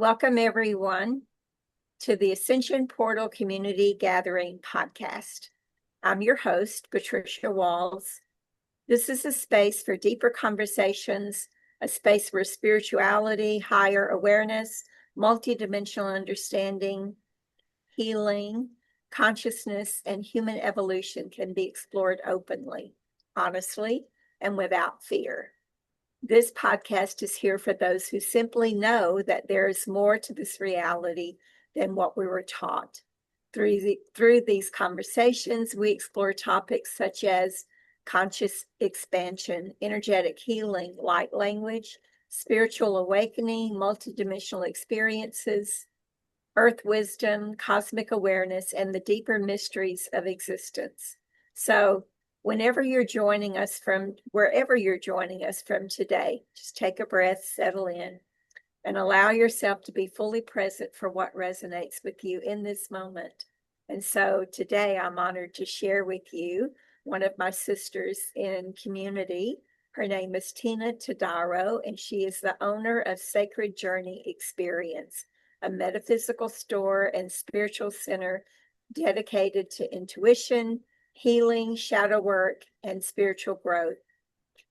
Welcome, everyone, to the Ascension Portal Community Gathering podcast. I'm your host, Patricia Walls. This is a space for deeper conversations, a space where spirituality, higher awareness, multidimensional understanding, healing, consciousness, and human evolution can be explored openly, honestly, and without fear. This podcast is here for those who simply know that there is more to this reality than what we were taught. Through these conversations, we explore topics such as conscious expansion, energetic healing, light language, spiritual awakening, multidimensional experiences, earth wisdom, cosmic awareness, and the deeper mysteries of existence. So, wherever you're joining us from today, just take a breath, settle in, and allow yourself to be fully present for what resonates with you in this moment. And so today I'm honored to share with you one of my sisters in community. Her name is Tina Todaro, and she is the owner of Sacred Journey Experience, a metaphysical store and spiritual center dedicated to intuition, healing, shadow work, and spiritual growth.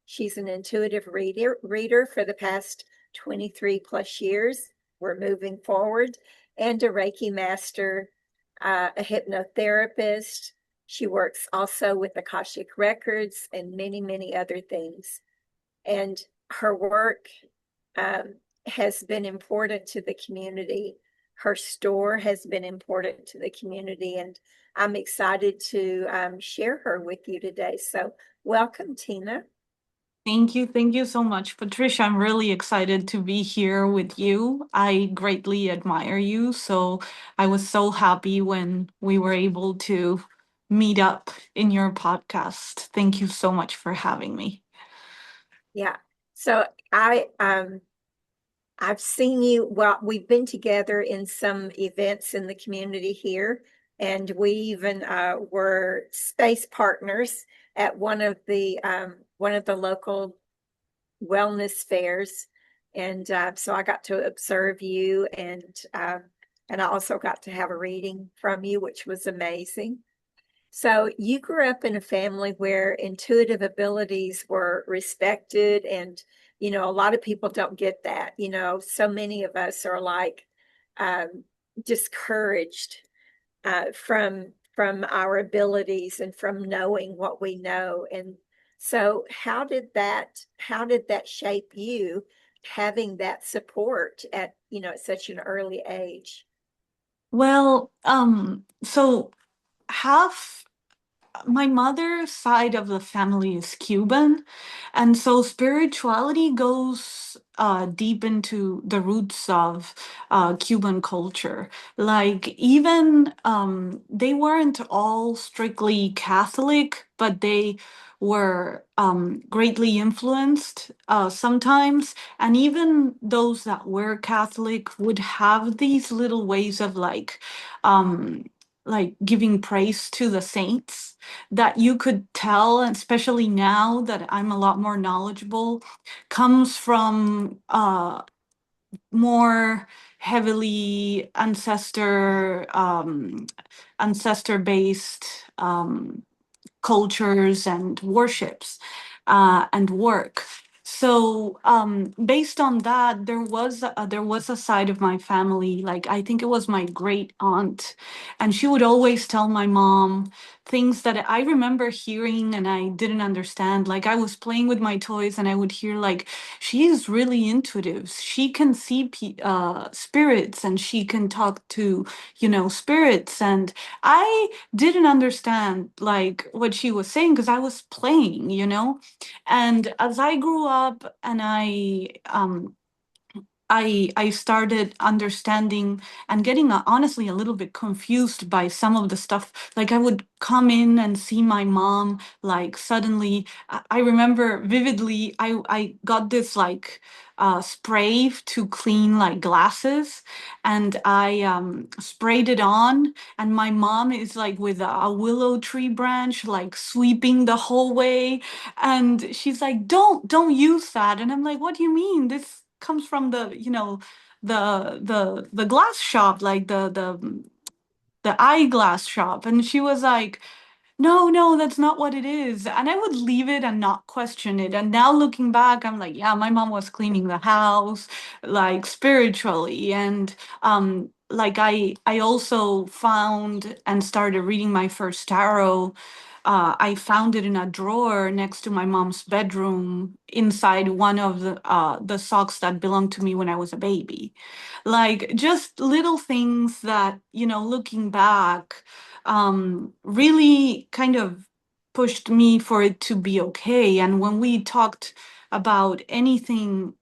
She's an intuitive reader for the past 23 plus years. We're moving forward, and a Reiki Master, a hypnotherapist. She works also with Akashic Records and many, many other things. And her work has been important to the community. Her store has been important to the community, and I'm excited to share her with you today. So welcome, Tina. Thank you. Thank you so much, Patricia. I'm really excited to be here with you. I greatly admire you. So I was so happy when we were able to meet up in your podcast. Thank you so much for having me. Yeah. So I've seen you. Well, we've been together in some events in the community here, and we even were space partners at one of the local wellness fairs. And so I got to observe you, and I also got to have a reading from you, which was amazing. So you grew up in a family where intuitive abilities were respected, and a lot of people don't get that. So many of us are like discouraged from our abilities and from knowing what we know. And so how did that shape you, having that support at such an early age? So half my mother's side of the family is Cuban, and so spirituality goes deep into the roots of Cuban culture. Like, even they weren't all strictly Catholic, but they were greatly influenced sometimes. And even those that were Catholic would have these little ways of um, like giving praise to the saints that you could tell, and especially now that I'm a lot more knowledgeable, comes from more heavily ancestor based cultures and worships and work. So based on that, there was a side of my family, like I think it was my great aunt, and she would always tell my mom things that I remember hearing and I didn't understand. Like, I was playing with my toys and I would hear like, she is really intuitive. She can see spirits, and she can talk to spirits. And I didn't understand like what she was saying because I was playing. And as I grew up and I started understanding and getting honestly a little bit confused by some of the stuff. Like, I would come in and see my mom, like suddenly, I remember vividly, I got this like spray to clean like glasses, and I sprayed it on, and my mom is like with a willow tree branch, like sweeping the hallway, and she's like, don't use that. And I'm like, what do you mean? comes from the, you know, the glass shop, like the eyeglass shop. And she was like, no, no, that's not what it is. And I would leave it and not question it. And now looking back, I'm like, yeah, my mom was cleaning the house, like spiritually. And like I also found and started reading my first tarot. I found it in a drawer next to my mom's bedroom inside one of the socks that belonged to me when I was a baby. Like just little things that, you know, looking back, really kind of pushed me for it to be okay. And when we talked about anything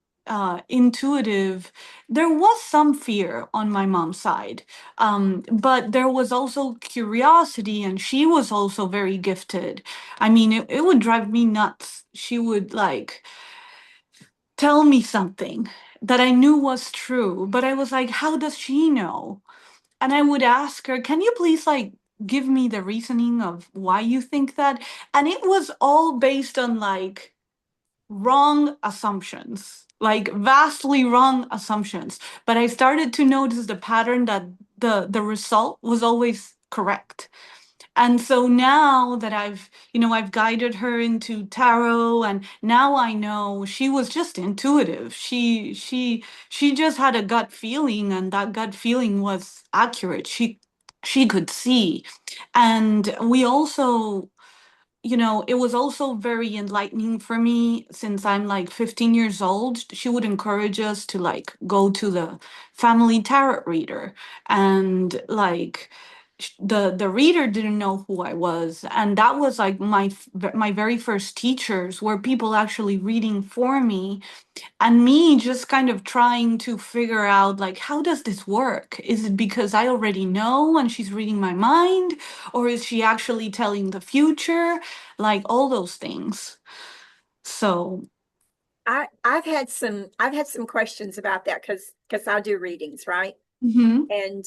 intuitive, there was some fear on my mom's side. But there was also curiosity, and she was also very gifted. I mean, it would drive me nuts. She would like tell me something that I knew was true, but I was like, how does she know? And I would ask her, can you please like give me the reasoning of why you think that? And it was all based on like wrong assumptions, like vastly wrong assumptions. But I started to notice the pattern that the result was always correct. And so now that I've, you know, I've guided her into tarot, and now I know she was just intuitive. She just had a gut feeling, and that gut feeling was accurate. She could see. And we also, you know, it was also very enlightening for me since I'm like 15 years old. She would encourage us to like go to the family tarot reader, and like the reader didn't know who I was, and that was like my very first teachers were people actually reading for me, and me just kind of trying to figure out like how does this work? Is it because I already know and she's reading my mind, or is she actually telling the future? Like all those things. So, I've had some questions about that because I do readings, right? mhm, And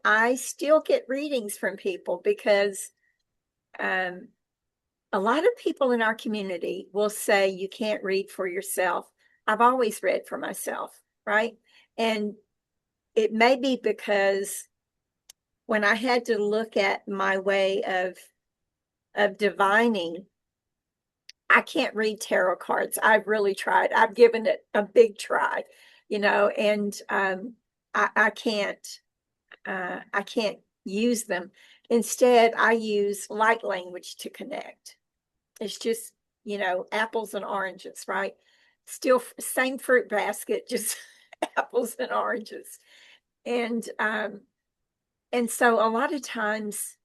I still get readings from people because um a lot of people in our community will say you can't read for yourself. I've always read for myself, right? And it may be because when I had to look at my way of divining, I can't read tarot cards. I've really tried. I've given it a big try, you know, and I can't I can't use them. Instead, I use light language to connect. It's just, you know, apples and oranges, right? Still same fruit basket, just apples and oranges. And and so a lot of times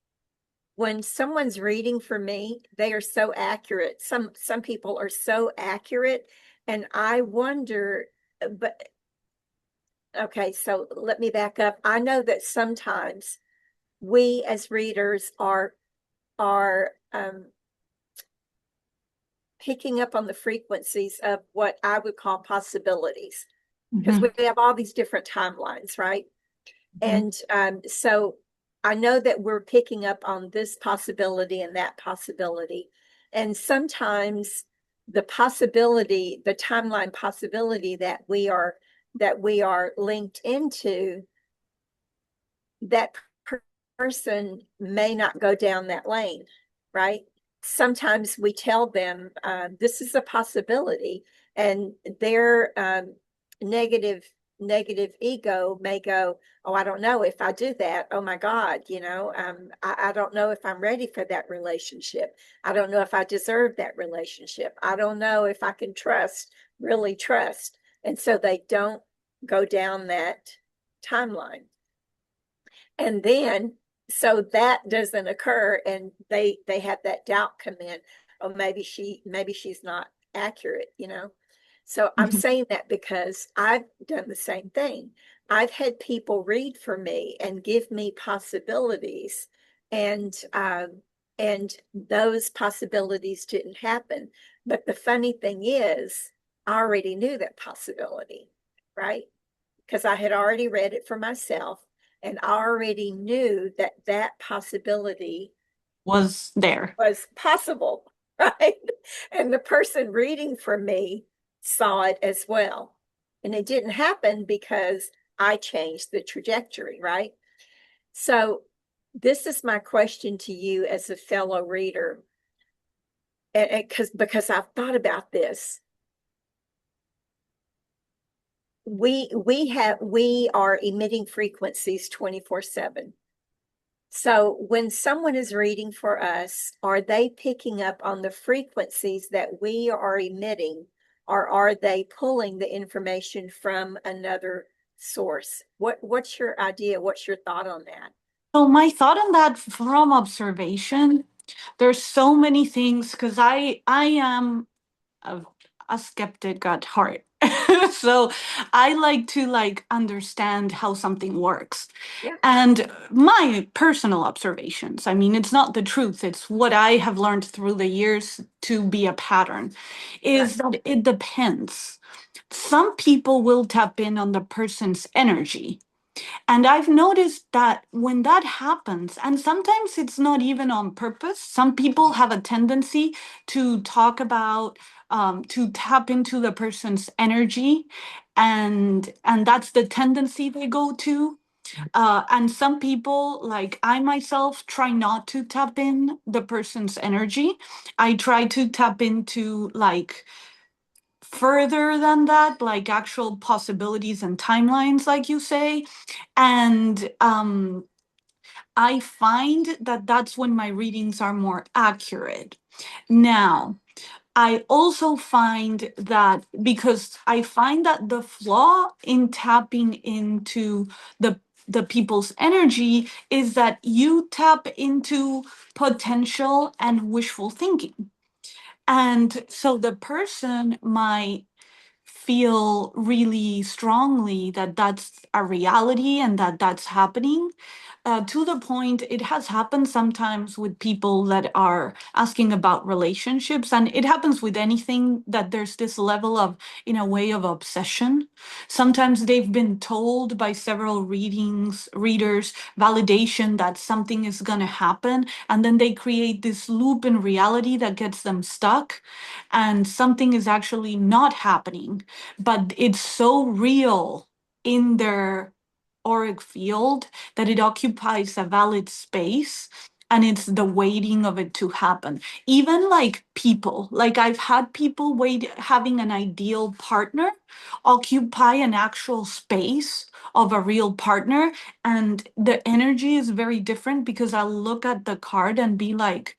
when someone's reading for me, they are so accurate. Some people are so accurate, and I wonder, but okay, so let me back up. I know that sometimes we as readers are picking up on the frequencies of what I would call possibilities because we mhm, have all these different timelines, right? mhm. And so I know that we're picking up on this possibility and that possibility. And sometimes the possibility, the timeline possibility that we are linked into, that person may not go down that lane, right? Sometimes we tell them this is a possibility, and their negative negative ego may go, oh, I don't know if I do that. Oh my God, you know, I don't know if I'm ready for that relationship. I don't know if I deserve that relationship. I don't know if I can trust, really trust. And so they don't go down that timeline. And then so that doesn't occur, and they have that doubt come in. Oh, maybe she's not accurate, you know. So I'm Mhm. saying that because I've done the same thing. I've had people read for me and give me possibilities, and and those possibilities didn't happen. But the funny thing is, I already knew that possibility, right? Because I had already read it for myself, and I already knew that that possibility Was there. was possible, right? And the person reading for me saw it as well. And it didn't happen because I changed the trajectory, right? So, this is my question to you as a fellow reader, and because I've thought about this. We are emitting frequencies 24/7. So when someone is reading for us, are they picking up on the frequencies that we are emitting, or are they pulling the information from another source? What's your idea? What's your thought on that? So my thought on that from observation, there's so many things because I am a, a skeptic at heart. So I like to like understand how something works. Yeah, And my personal observations, I mean, it's not the truth, it's what I have learned through the years to be a pattern, right. is that it depends. Some people will tap in on the person's energy. And I've noticed that when that happens, and sometimes it's not even on purpose, some people have a tendency to talk about, to tap into the person's energy, and that's the tendency they go to. And some people, like I myself, try not to tap in the person's energy. I try to tap into like further than that, like actual possibilities and timelines, like you say. And I find that that's when my readings are more accurate. Now, I also find that because I find that the flaw in tapping into the the people's energy is that you tap into potential and wishful thinking. And so the person might feel really strongly that that's a reality and that that's happening, to the point it has happened sometimes with people that are asking about relationships, and it happens with anything that there's this level of, in a way, of obsession. Sometimes they've been told by several readers validation that something is going to happen, and then they create this loop in reality that gets them stuck, and something is actually not happening, but it's so real in their auric field that it occupies a valid space, and it's the waiting of it to happen. Even like people, like I've had people wait, having an ideal partner occupy an actual space of a real partner, and the energy is very different because I'll look at the card and be like,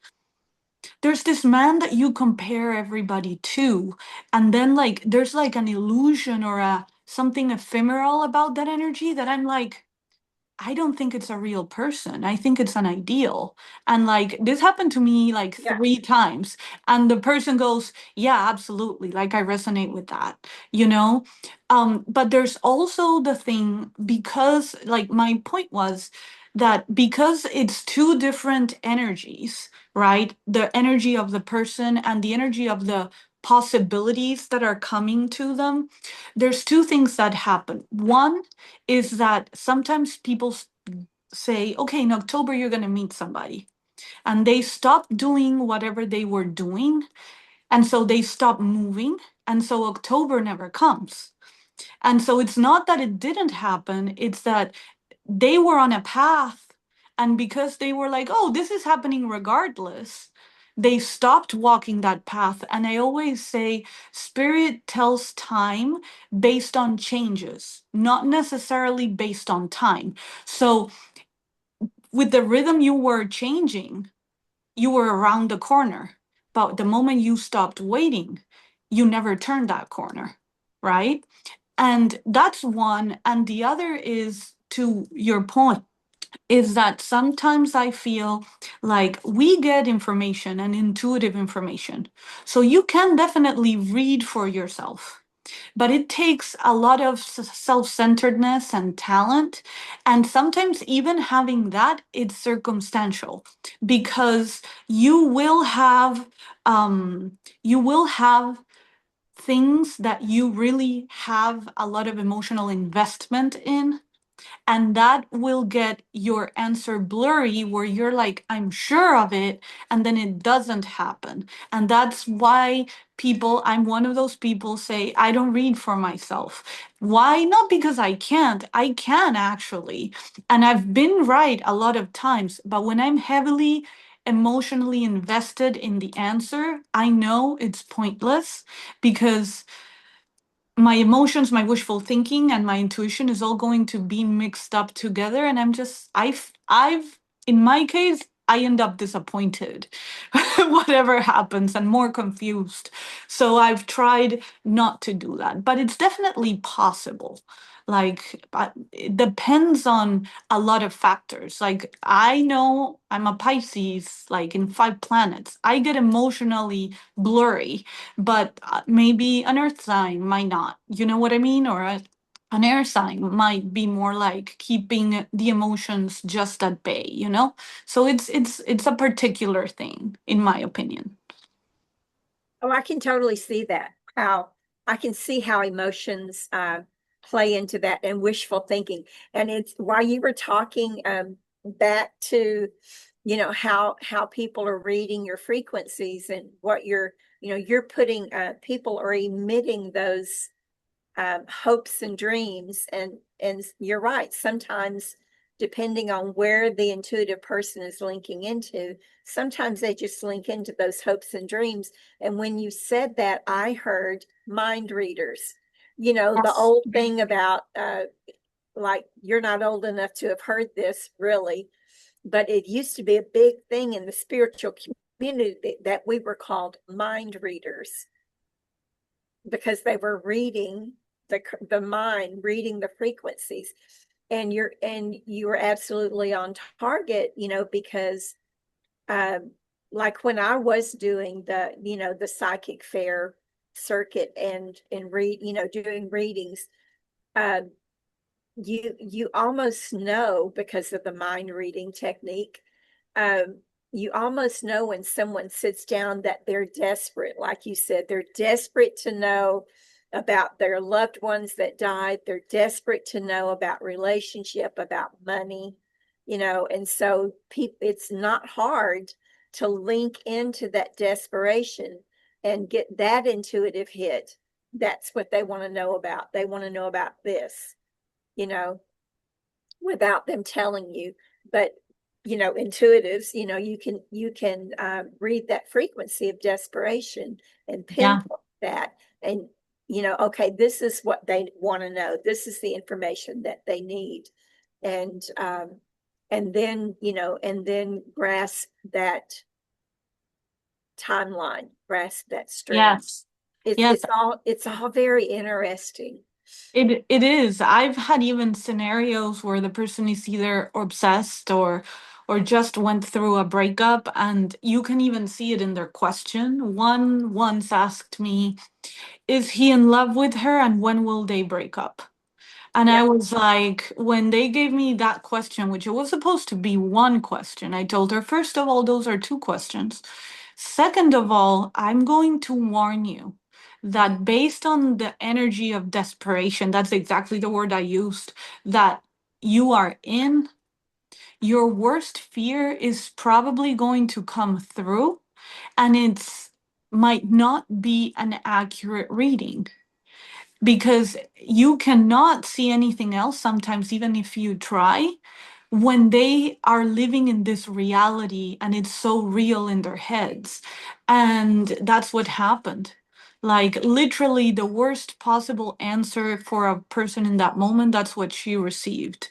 there's this man that you compare everybody to, and then like there's like an illusion or a something ephemeral about that energy that I'm like, I don't think it's a real person. I think it's an ideal. And like this happened to me like Yeah, 3 times. And the person goes, yeah, absolutely. Like I resonate with that, you know? But there's also the thing, because like my point was that because it's two different energies, right? The energy of the person and the energy of the possibilities that are coming to them, there's two things that happen. One is that sometimes people say, okay, in October, you're going to meet somebody. And they stop doing whatever they were doing. And so they stop moving. And so October never comes. And so it's not that it didn't happen, it's that they were on a path. And because they were like, oh, this is happening regardless, they stopped walking that path. And I always say, spirit tells time based on changes, not necessarily based on time. So with the rhythm you were changing, you were around the corner. But the moment you stopped waiting, you never turned that corner, right? And that's one. And the other is, to your point, is that sometimes I feel like we get information and intuitive information. So you can definitely read for yourself, but it takes a lot of self-centeredness and talent. And sometimes even having that, it's circumstantial, because you will have you will have things that you really have a lot of emotional investment in, and that will get your answer blurry, where you're like, I'm sure of it, and then it doesn't happen. And that's why people, I'm one of those people, say, I don't read for myself. Why? Not because I can't. I can actually. And I've been right a lot of times. But when I'm heavily emotionally invested in the answer, I know it's pointless because my emotions, my wishful thinking, and my intuition is all going to be mixed up together. And in my case, I end up disappointed, whatever happens, and more confused. So I've tried not to do that, but it's definitely possible. Like, but it depends on a lot of factors. Like, I know I'm a Pisces, like in 5 planets. I get emotionally blurry, but maybe an earth sign might not. You know what I mean? Or an air sign might be more like keeping the emotions just at bay, you know? So it's a particular thing, in my opinion. Oh, I can totally see that. How I can see how emotions play into that and wishful thinking. And it's while you were talking back to, how people are reading your frequencies and what you're putting, people are emitting those hopes and dreams, and you're right, sometimes depending on where the intuitive person is linking into, sometimes they just link into those hopes and dreams. And when you said that, I heard mind readers, the Yes. old thing about like, you're not old enough to have heard this really, but it used to be a big thing in the spiritual community that we were called mind readers because they were reading the mind, reading the frequencies. And you were absolutely on target, because like when I was doing the psychic fair circuit and doing readings, uh, you almost know, because of the mind reading technique, um, you almost know when someone sits down that they're desperate. Like you said, they're desperate to know about their loved ones that died. They're desperate to know about relationship, about money, and so it's not hard to link into that desperation and get that intuitive hit. That's what they want to know about. They want to know about this, you know, without them telling you. But intuitives, you can read that frequency of desperation and Yeah. pinpoint that, and okay, this is what they want to know. This is the information that they need, and and then grasp that timeline, grasp that stream. Yes. It's Yes. it's all it's all very interesting. It is. I've had even scenarios where the person is either obsessed or just went through a breakup, and you can even see it in their question. One once asked me, "Is he in love with her and when will they break up?" And I Yep. was like, when they gave me that question, which it was supposed to be one question, I told her, first of all, those are two questions. Second of all, I'm going to warn you that based on the energy of desperation, that's exactly the word I used, that you are in, your worst fear is probably going to come through, and it's might not be an accurate reading because you cannot see anything else sometimes, even if you try, when they are living in this reality and it's so real in their heads. And that's what happened. Like, literally, the worst possible answer for a person in that moment, that's what she received.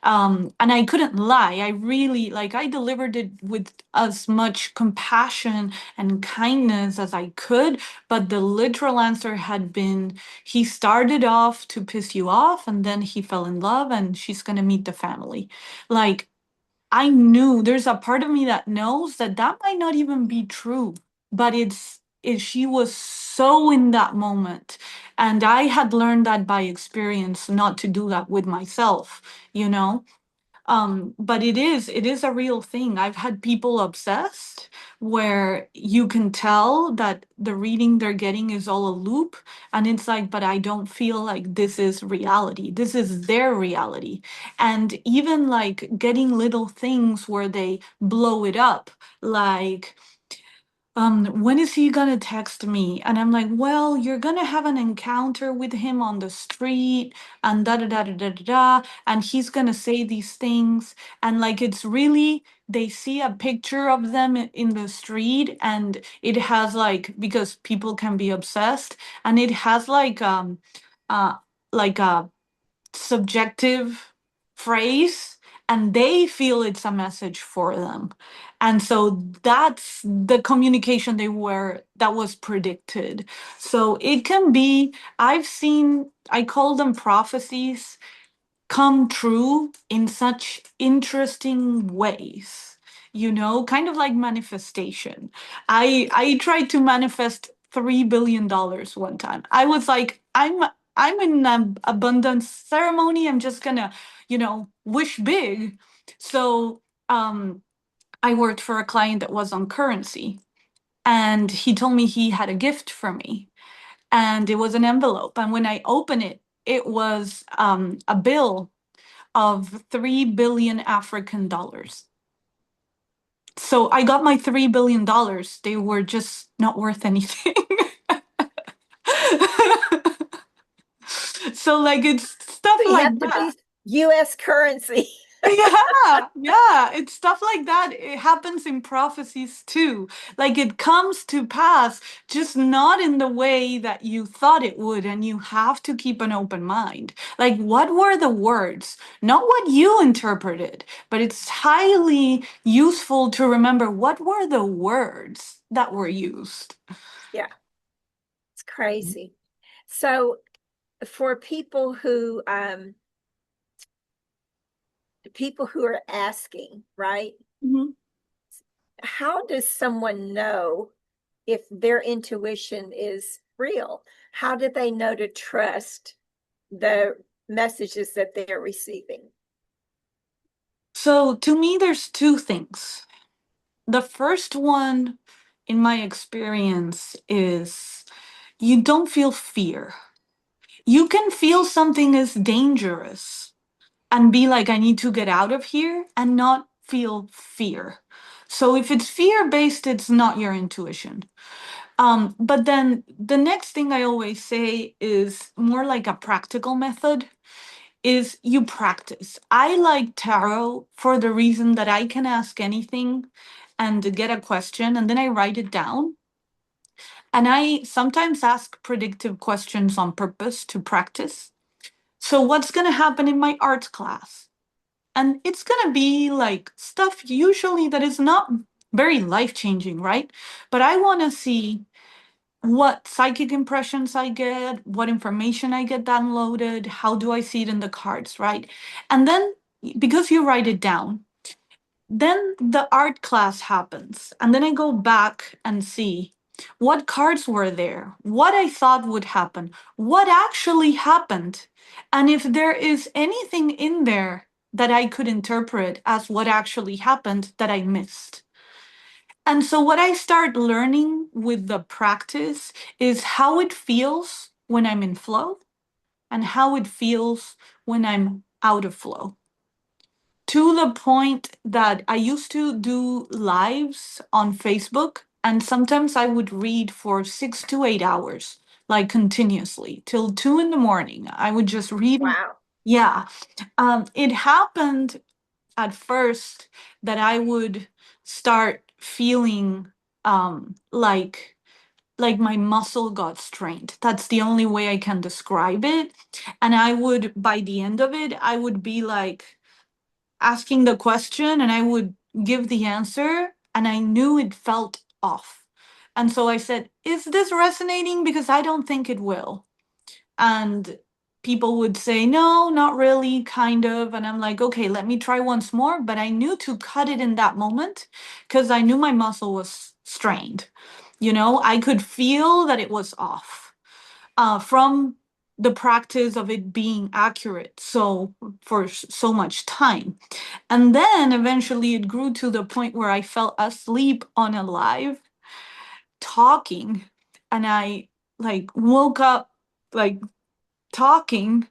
And I couldn't lie. I really, like, I delivered it with as much compassion and kindness as I could. But the literal answer had been, he started off to piss you off, and then he fell in love, and she's going to meet the family. Like, I knew there's a part of me that knows that that might not even be true, but she was so in that moment. And I had learned that by experience not to do that with myself, you know? But it is a real thing. I've had people obsessed where you can tell that the reading they're getting is all a loop, and it's like, but I don't feel like this is reality. This is their reality. And even like getting little things where they blow it up, like when is he gonna text me? And I'm like, well, you're gonna have an encounter with him on the street and da da da da da da da, and he's gonna say these things. And like, it's really, they see a picture of them in the street, and it has like, because people can be obsessed, and it has uh, like a subjective phrase, and they feel it's a message for them. And so that's the communication that was predicted. So it can be, I call them prophecies, come true in such interesting ways, kind of like manifestation. I tried to manifest $3 billion one time. I was like, I'm in an abundance ceremony, I'm just gonna, wish big. So I worked for a client that was on currency, and he told me he had a gift for me, and it was an envelope, and when I opened it, it was a bill of 3 billion African dollars. So I got my $3 billion. They were just not worth anything. So like, it's stuff So you like have to that. be US currency. Yeah, yeah, it's stuff like that. It happens in prophecies too. Like, it comes to pass, just not in the way that you thought it would, and you have to keep an open mind. Like, what were the words? Not what you interpreted, but it's highly useful to remember what were the words that were used. Yeah, it's crazy. So for people who are asking, right? Mhm. How does someone know if their intuition is real? How do they know to trust the messages that they're receiving? So, to me, there's two things. The first one, in my experience, is you don't feel fear. You can feel something is dangerous and be like, I need to get out of here, and not feel fear. So if it's fear based, it's not your intuition. But then the next thing I always say is more like a practical method, is you practice. I like tarot for the reason that I can ask anything and get a question, and then I write it down. And I sometimes ask predictive questions on purpose to practice. So, what's going to happen in my art class? And it's going to be like stuff usually that is not very life changing, right? But I want to see what psychic impressions I get, what information I get downloaded, how do I see it in the cards, right? And then, because you write it down, then the art class happens. And then I go back and see what cards were there, what I thought would happen, what actually happened, and if there is anything in there that I could interpret as what actually happened that I missed. And so, what I start learning with the practice is how it feels when I'm in flow and how it feels when I'm out of flow, to the point that I used to do lives on Facebook, and sometimes I would read for 6 to 8 hours, like continuously till 2 in the morning. I would just read. Wow. Yeah. It happened at first that I would start feeling like my muscle got strained. That's the only way I can describe it. And I would, by the end of it, I would be like asking the question, and I would give the answer, and I knew it felt off. And so I said, is this resonating? Because I don't think it will. And people would say, no, not really, kind of. And I'm like, okay, let me try once more. But I knew to cut it in that moment because I knew my muscle was strained. I could feel that it was off from the practice of it being accurate for so much time. And then eventually it grew to the point where I fell asleep on a live talking, and I like woke up like talking,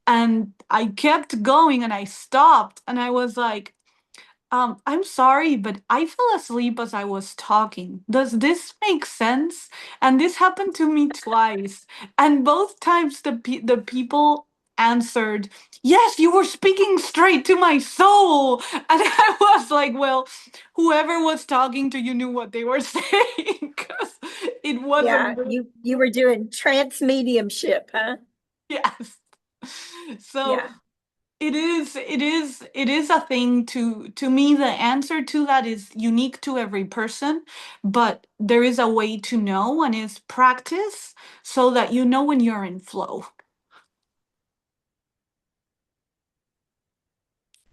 and I kept going, and I stopped, and I was like, I'm sorry, but I fell asleep as I was talking. Does this make sense? And this happened to me twice. And both times the people answered, "Yes, you were speaking straight to my soul." And I was like, "Well, whoever was talking to you knew what they were saying, because it Yeah, wasn't." you were doing trance mediumship, huh? Yes. So Yeah. it is a thing. To me, the answer to that is unique to every person, but there is a way to know, and it's practice, so that you know when you're in flow.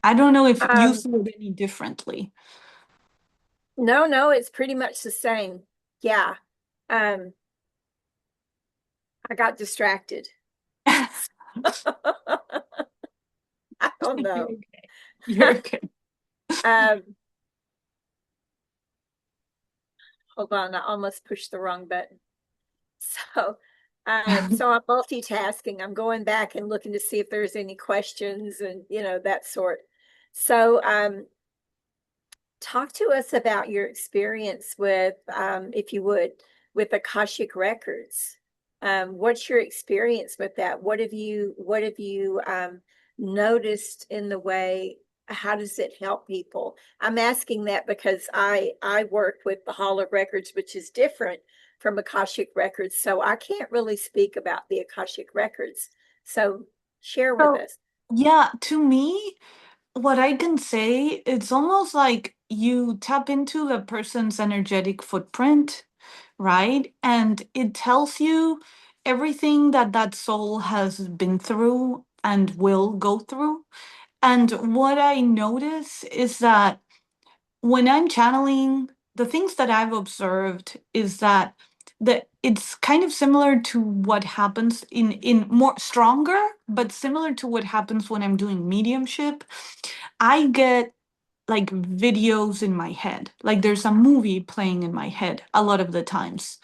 I don't know if you Um, see it any differently. no, no, it's pretty much the same. Yeah. Um, I got distracted. I don't You're know. okay. You're okay. Um, hold on, I almost pushed the wrong button. So, so I'm multitasking. I'm going back and looking to see if there's any questions and that sort. So, talk to us about your experience with, if you would, with Akashic Records. What's your experience with that? What have you noticed in the way? How does it help people? I'm asking that because I work with the Hall of Records, which is different from Akashic Records, so I can't really speak about the Akashic Records. So share with So, us. yeah, to me, what I can say, it's almost like you tap into the person's energetic footprint, right? And it tells you everything that that soul has been through and will go through. And what I notice is that when I'm channeling, the things that I've observed is that it's kind of similar to what happens in more stronger, but similar to what happens when I'm doing mediumship. I get like videos in my head. Like there's a movie playing in my head a lot of the times.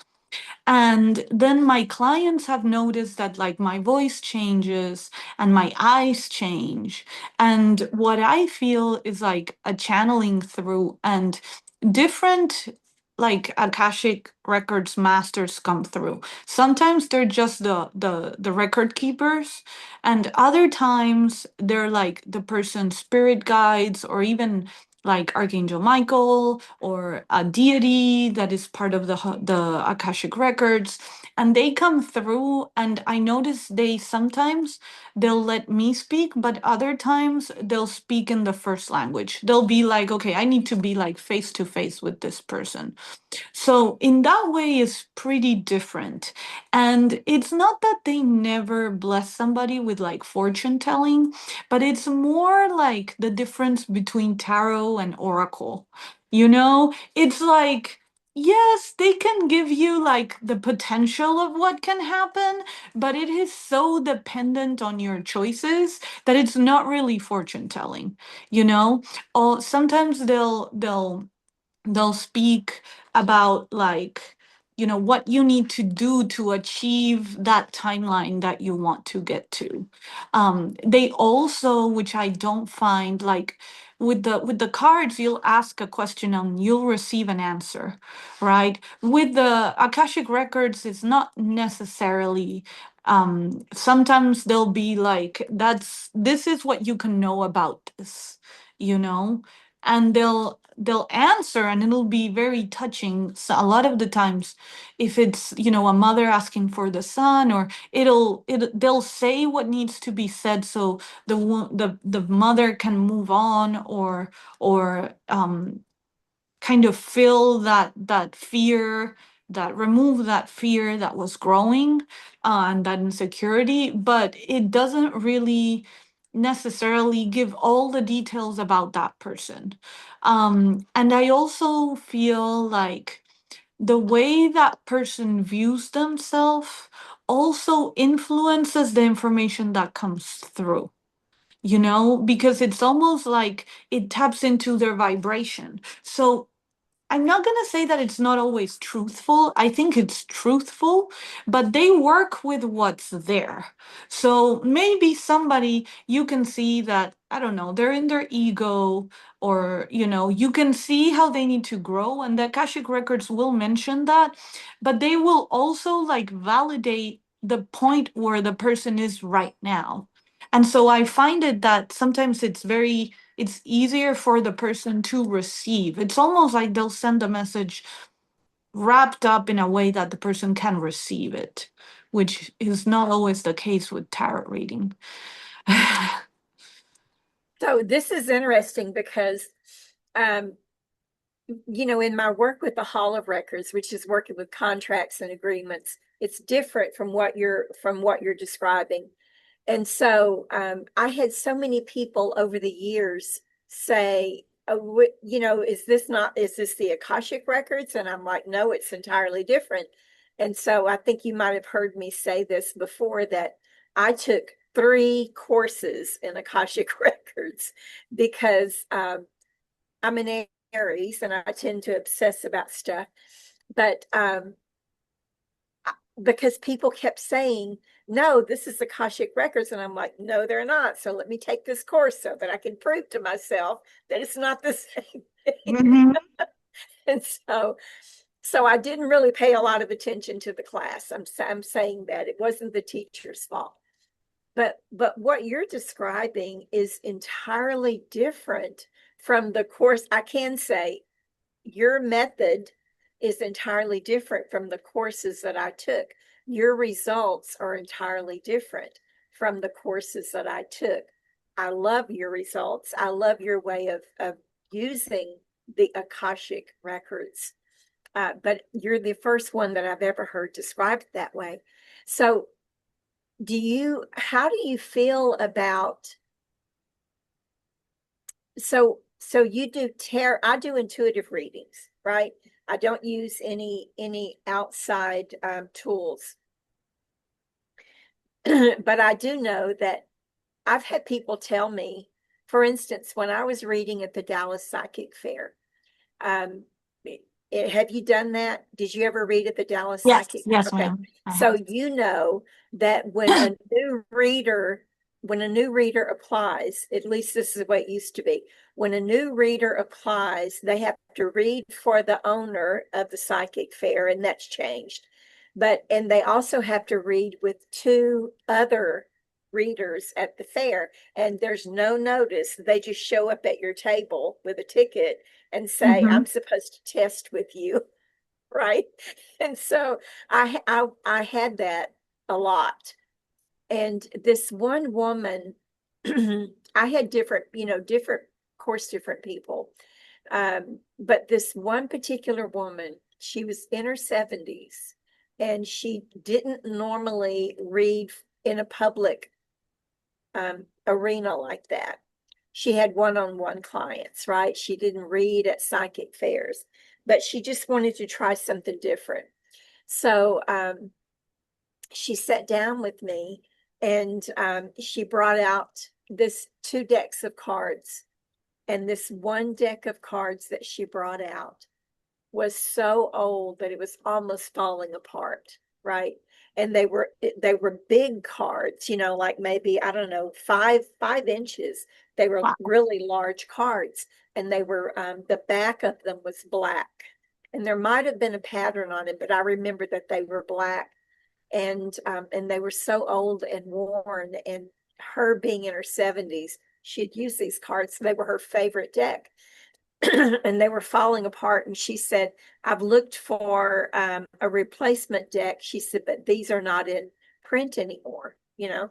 And then my clients have noticed that like my voice changes and my eyes change. And what I feel is like a channeling through, and different like Akashic Records masters come through. Sometimes they're just the record keepers, and other times they're like the person's spirit guides, or even like Archangel Michael, or a deity that is part of the Akashic Records, and they come through. And I notice they sometimes they'll let me speak, but other times they'll speak in the first language. They'll be like, okay, I need to be like face to face with this person. So in that way, it's pretty different. And it's not that they never bless somebody with like fortune telling, but it's more like the difference between tarot and oracle. It's like, yes, they can give you like the potential of what can happen, but it is so dependent on your choices that it's not really fortune telling, you know? Or sometimes they'll speak about like what you need to do to achieve that timeline that you want to get to. They also, which I don't find, like with the cards, you'll ask a question and you'll receive an answer, right? With the Akashic Records, it's not necessarily. Sometimes they'll be like, this is what you can know about this, you know and they'll answer, and it'll be very touching. So a lot of the times, if it's a mother asking for the son, or they'll say what needs to be said, so the mother can move on, or kind of fill that fear, that remove that fear that was growing, and that insecurity. But it doesn't really necessarily give all the details about that person. And I also feel like the way that person views themselves also influences the information that comes through, because it's almost like it taps into their vibration. So I'm not going to say that it's not always truthful. I think it's truthful, but they work with what's there. So maybe somebody, you can see that, I don't know, they're in their ego, or, you can see how they need to grow. And the Akashic Records will mention that, but they will also like validate the point where the person is right now. And so I find it that sometimes it's easier for the person to receive. It's almost like they'll send a message wrapped up in a way that the person can receive it, which is not always the case with tarot reading. So this is interesting because, um, in my work with the Hall of Records, which is working with contracts and agreements, it's different from what you're describing. And so I had so many people over the years say, oh, is this the Akashic Records? And I'm like, no, it's entirely different. And so I think you might have heard me say this before, that I took 3 courses in Akashic Records because I'm an Aries and I tend to obsess about stuff. But because people kept saying, no, this is Akashic Records. And I'm like, no, they're not. So let me take this course so that I can prove to myself that it's not the same thing. Mhm. And so I didn't really pay a lot of attention to the class. I'm saying that it wasn't the teacher's fault. But what you're describing is entirely different from the course. I can say your method is entirely different from the courses that I took. Your results are entirely different from the courses that I took. I love your results. I love your way of using the Akashic Records. But you're the first one that I've ever heard described that way. So how do you feel about, so you do I do intuitive readings, right? I don't use any outside tools. But I do know that I've had people tell me, for instance, when I was reading at the Dallas Psychic Fair, um, have you done that? Did you ever read at the Dallas Yes, Psychic? yes, Okay. ma'am. I So have. you know that when a new reader applies, at least this is the way it used to be. When a new reader applies, they have to read for the owner of the psychic fair, and that's changed. And they also have to read with 2 other readers at the fair, and there's no notice. They just show up at your table with a ticket and say, Mhm. I'm supposed to test with you, right? And so I had that a lot. And this one woman, I had different, of course, different people. But this one particular woman, she was in her 70s and she didn't normally read in a public arena like that. She had one-on-one clients, right? She didn't read at psychic fairs, but she just wanted to try something different. So she sat down with me and she brought out this 2 decks of cards. And this one deck of cards that she brought out was so old that it was almost falling apart, right? And they were big cards, like maybe, I don't know, 5 inches. They were Wow. really large cards, and they were the back of them was black, and there might have been a pattern on it, but I remember that they were black, and they were so old and worn. And her being in her 70s, she'd used these cards. They were her favorite deck. And they were falling apart. And she said, I've looked for a replacement deck. She said, but these are not in print anymore. Yeah.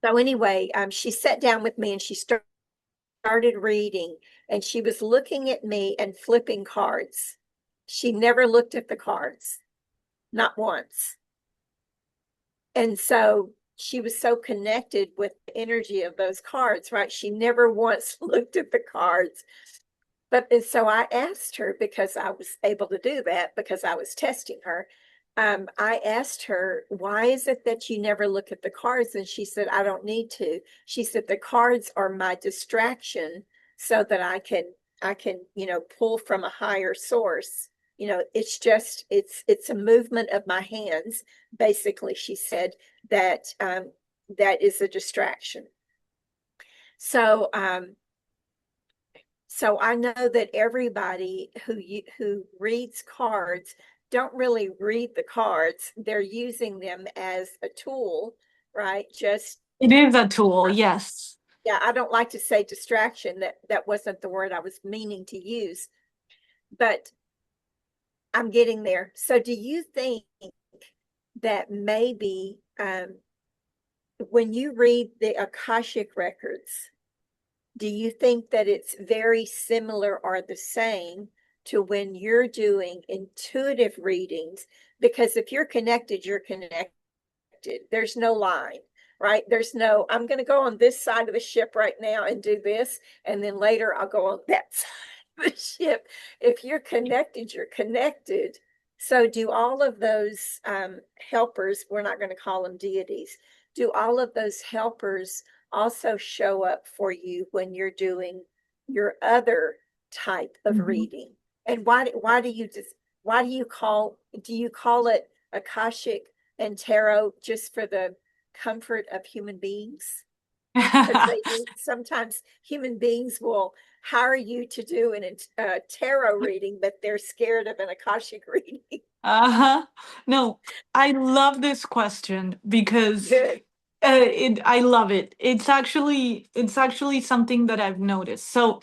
So anyway, she sat down with me and she started reading, and she was looking at me and flipping cards. She never looked at the cards, not once. And so she was so connected with the energy of those cards, right? She never once looked at the cards. But and so I asked her, because I was able to do that because I was testing her. I asked her, why is it that you never look at the cards? And she said, I don't need to. She said, the cards are my distraction so that pull from a higher source. It's a movement of my hands, basically, she said, that is a distraction. So so I know that everybody who reads cards don't really read the cards. They're using them as a tool, right? Just It is a tool, yes. yeah, I don't like to say distraction. That wasn't the word I was meaning to use, but I'm getting there. So do you think that maybe when you read the Akashic Records, do you think that it's very similar or the same to when you're doing intuitive readings? Because if you're connected, you're connected. There's no line, right? There's no, I'm going to go on this side of the ship right now and do this. And then later I'll go on that side of the ship. If you're connected, you're connected. So do all of those helpers, we're not going to call them deities, do all of those helpers also show up for you when you're doing your other type of Mhm. reading? And why do you call it Akashic and tarot just for the comfort of human beings? Because sometimes human beings will hire you to do a tarot reading, but they're scared of an Akashic reading. Uh-huh. No, I love this question because Good. I love it. It's actually something that I've noticed. So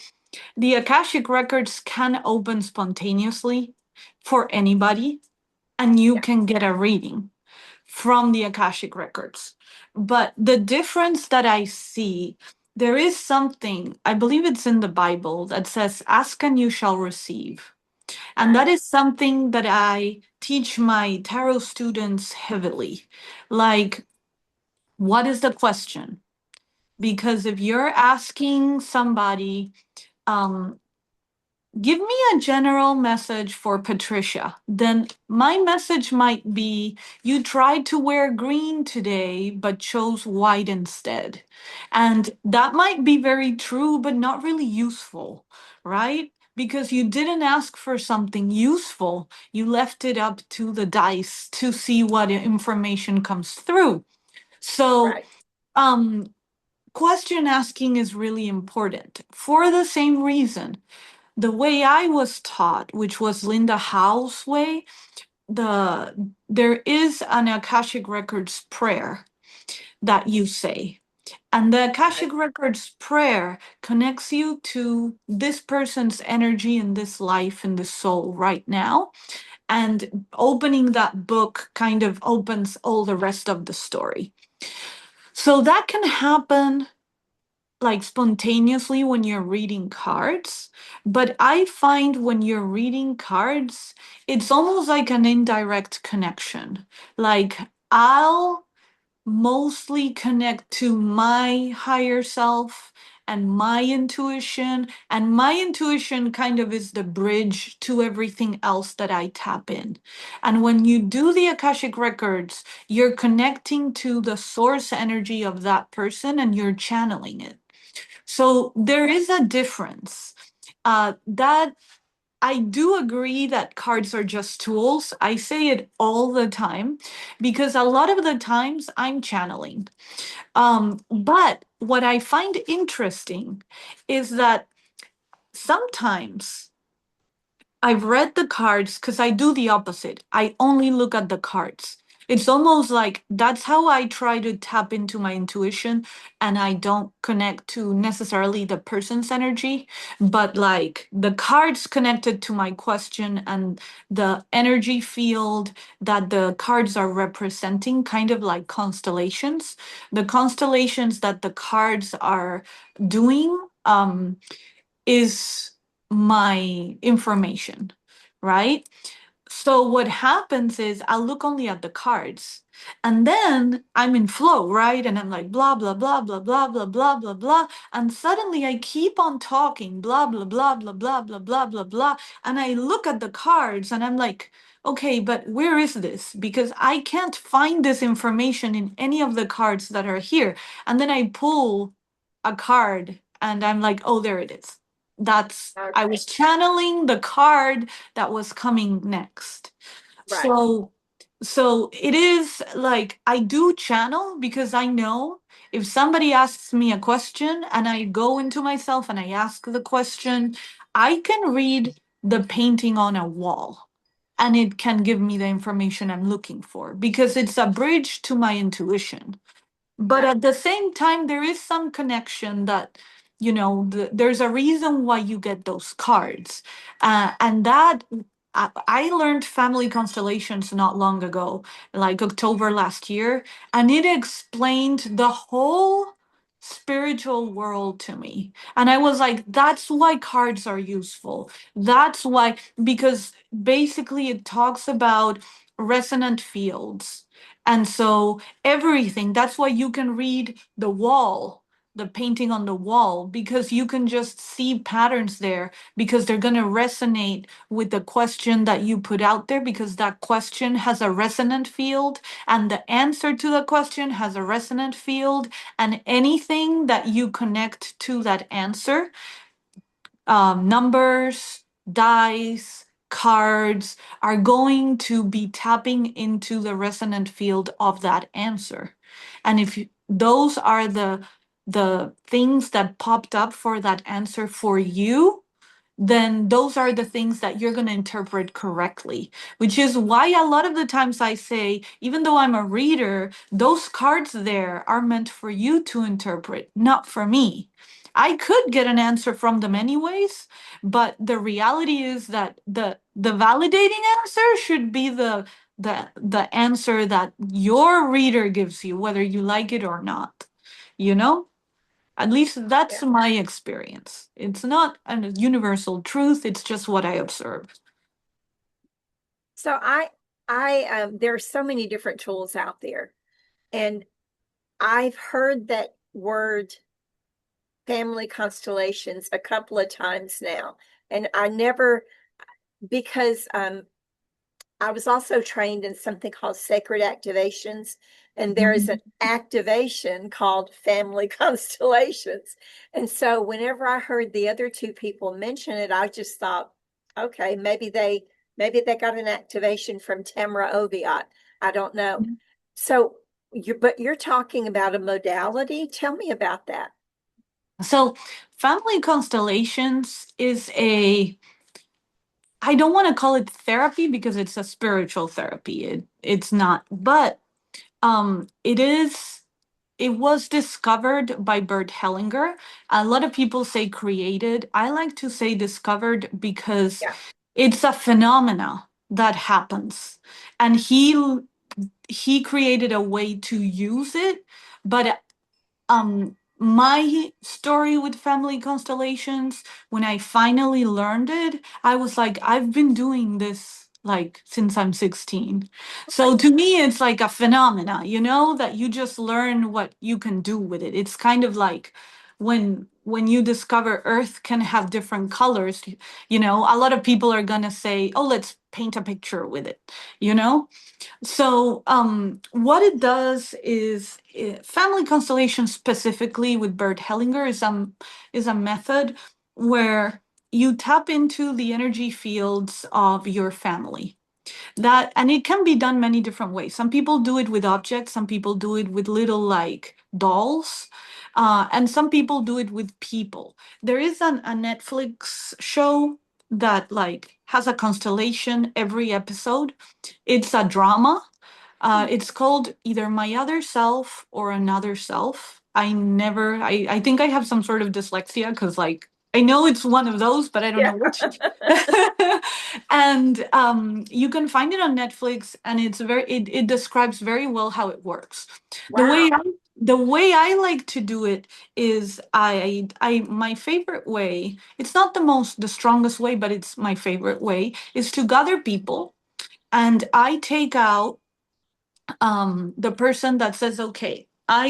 the Akashic records can open spontaneously for anybody, and you Yeah. can get a reading from the Akashic records. But the difference that I see, there is something, I believe it's in the Bible, that says, "Ask and you shall receive." And that Right. is something that I teach my tarot students heavily. Like, what is the question? Because if you're asking somebody, um, give me a general message for Patricia, then my message might be, you tried to wear green today, but chose white instead. And that might be very true, but not really useful, right? Because you didn't ask for something useful. You left it up to the dice to see what information comes through. So, Right. um, question asking is really important for the same reason. The way I was taught, which was Linda Howe's way, there is an Akashic Records prayer that you say. And the Right. Akashic Records prayer connects you to this person's energy in this life, in the soul right now. And opening that book kind of opens all the rest of the story. So that can happen like spontaneously when you're reading cards, but I find when you're reading cards, it's almost like an indirect connection. Like, I'll mostly connect to my higher self and my intuition, and my intuition kind of is the bridge to everything else that I tap in. And when you do the Akashic records, you're connecting to the source energy of that person and you're channeling it. So there is a difference. That I do agree that cards are just tools. I say it all the time because a lot of the times I'm channeling. But what I find interesting is that sometimes I've read the cards because I do the opposite. I only look at the cards. It's almost like that's how I try to tap into my intuition, and I don't connect to necessarily the person's energy, but like the cards connected to my question and the energy field that the cards are representing, kind of like constellations. The constellations that the cards are doing. Is my information, right? So what happens is I'll look only at the cards and then I'm in flow, right? And I'm like, blah, blah, blah, blah, blah, blah, blah, blah, blah. And suddenly I keep on talking, blah, blah, blah, blah, blah, blah, blah, blah, blah. And I look at the cards and I'm like, okay, but where is this? Because I can't find this information in any of the cards that are here. And then I pull a card and I'm like, oh, there it is. I Okay. was channeling the card that was coming next. Right. So, so it is like I do channel because I know if somebody asks me a question and I go into myself and I ask the question, I can read the painting on a wall and it can give me the information I'm looking for because it's a bridge to my intuition. But Okay. at the same time, there is some connection that, there's a reason why you get those cards. And that I learned family constellations not long ago, like October last year, and it explained the whole spiritual world to me. And I was like, that's why cards are useful. That's why, because basically it talks about resonant fields. And so everything. That's why you can read the wall, the painting on the wall, because you can just see patterns there because they're going to resonate with the question that you put out there because that question has a resonant field and the answer to the question has a resonant field. And anything that you connect to that answer, numbers, dice, cards are going to be tapping into the resonant field of that answer. And if those are the things that popped up for that answer for you, then those are the things that you're going to interpret correctly, which is why a lot of the times I say, even though I'm a reader, those cards there are meant for you to interpret, not for me. I could get an answer from them anyways, but the reality is that the validating answer should be the answer that your reader gives you, whether you like it or not. You know? At least that's Yeah. my experience. It's not a universal truth, it's just what I observe. So there are so many different tools out there, and I've heard that word family constellations a couple of times now, and I never because I was also trained in something called sacred activations, and there is an Mhm. activation called family constellations. And so whenever I heard the other two people mention it, I just thought, okay, maybe they got an activation from Tamra Oviatt. I don't know. So you're talking about a modality. Tell me about that. So, family constellations is I don't want to call it therapy because it's a spiritual therapy. It's not, but it is. It was discovered by Bert Hellinger. A lot of people say created. I like to say discovered because Yeah. it's a phenomena that happens, and he created a way to use it. But my story with family constellations, when I finally learned it, I was like, I've been doing this like since I'm 16. So to me it's like a phenomena, that you just learn what you can do with it. It's kind of like when you discover earth can have different colors, a lot of people are going to say, "Oh, let's paint a picture with it." You know? So, what it does is family constellation specifically with Bert Hellinger is a method where you tap into the energy fields of your family. And it can be done many different ways. Some people do it with objects, some people do it with little like dolls, and some people do it with people. There is a Netflix show that like has a constellation every episode. It's a drama. It's called either My Other Self or Another Self. I think I have some sort of dyslexia because, like, I know it's one of those, but I don't Yeah. know which. And you can find it on Netflix, and it describes very well how it works. The way Wow. I, the way I like to do it is my favorite way, it's not the strongest way, but it's my favorite way, is to gather people and I take out the person that says, okay, I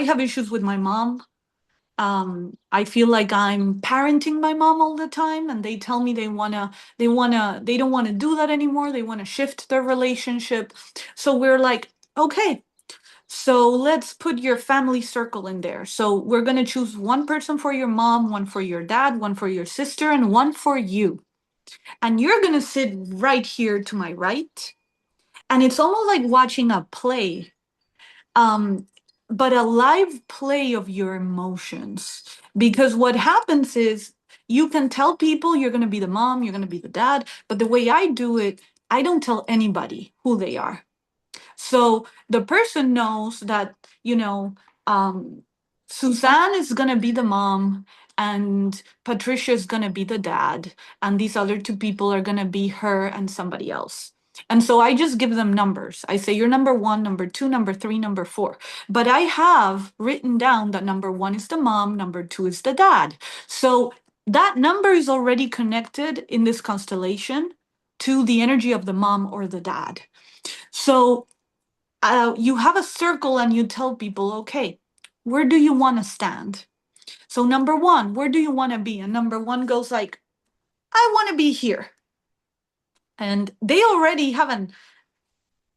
have issues with my mom. I feel like I'm parenting my mom all the time, and they tell me they don't wanna do that anymore. They wanna shift their relationship. So we're like, okay, So let's put your family circle in there. So we're going to choose one person for your mom, one for your dad, one for your sister, and one for you. And you're going to sit right here to my right. And it's almost like watching a play, um, but a live play of your emotions. Because what happens is you can tell people you're going to be the mom, you're going to be the dad, but the way I do it, I don't tell anybody who they are. So the person knows that, you know, um, Suzanne is going to be the mom and Patricia is going to be the dad. And these other two people are going to be her and somebody else. And so I just give them numbers. I say, you're number one, number two, number three, number four. But I have written down that number one is the mom, number two is the dad. So that number is already connected in this constellation to the energy of the mom or the dad. So you have a circle and you tell people, okay, where do you want to stand? So number one, where do you want to be? And number one goes like, I want to be here. And they already have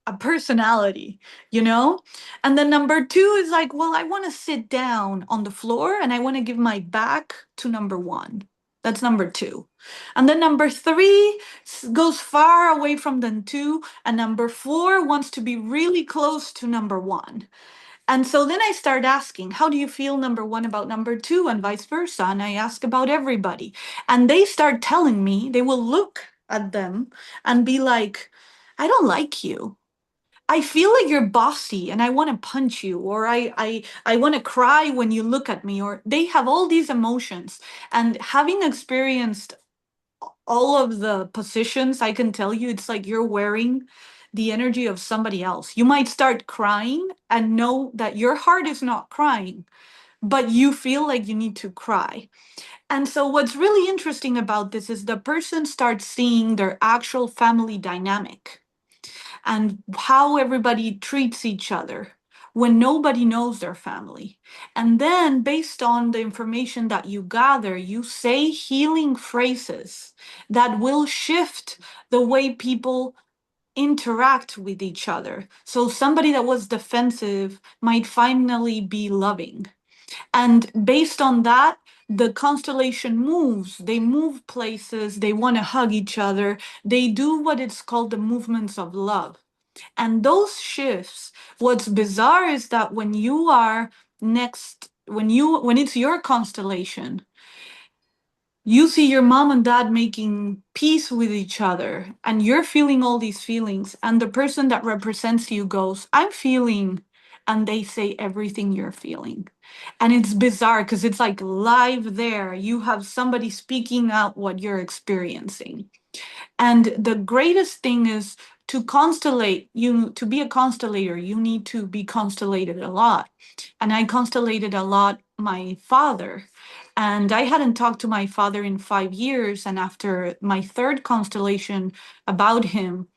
a personality, you know? And then number two is like, well, I want to sit down on the floor and I want to give my back to number one. That's number two. And then number three goes far away from the two. And number four wants to be really close to number one. And so then I start asking, how do you feel number one about number two and vice versa? And I ask about everybody. And they start telling me, they will look at them and be like, I don't like you. I feel like you're bossy and I want to punch you, or I want to cry when you look at me, or they have all these emotions. And having experienced all of the positions, I can tell you it's like you're wearing the energy of somebody else. You might start crying and know that your heart is not crying, but you feel like you need to cry. And so, what's really interesting about this is the person starts seeing their actual family dynamic and how everybody treats each other when nobody knows their family. And then, based on the information that you gather, you say healing phrases that will shift the way people interact with each other. So, somebody that was defensive might finally be loving. And based on that, the constellation moves, they move places, they want to hug each other, they do what it's called the movements of love. And those shifts, what's bizarre is that when you are next, when it's your constellation, you see your mom and dad making peace with each other, and you're feeling all these feelings, and the person that represents you goes, I'm feeling, and they say everything you're feeling. And it's bizarre because it's like live there. You have somebody speaking out what you're experiencing. And the greatest thing is to constellate, you to be a constellator, you need to be constellated a lot. And I constellated a lot my father. And I hadn't talked to my father in 5 years. And after my third constellation about him,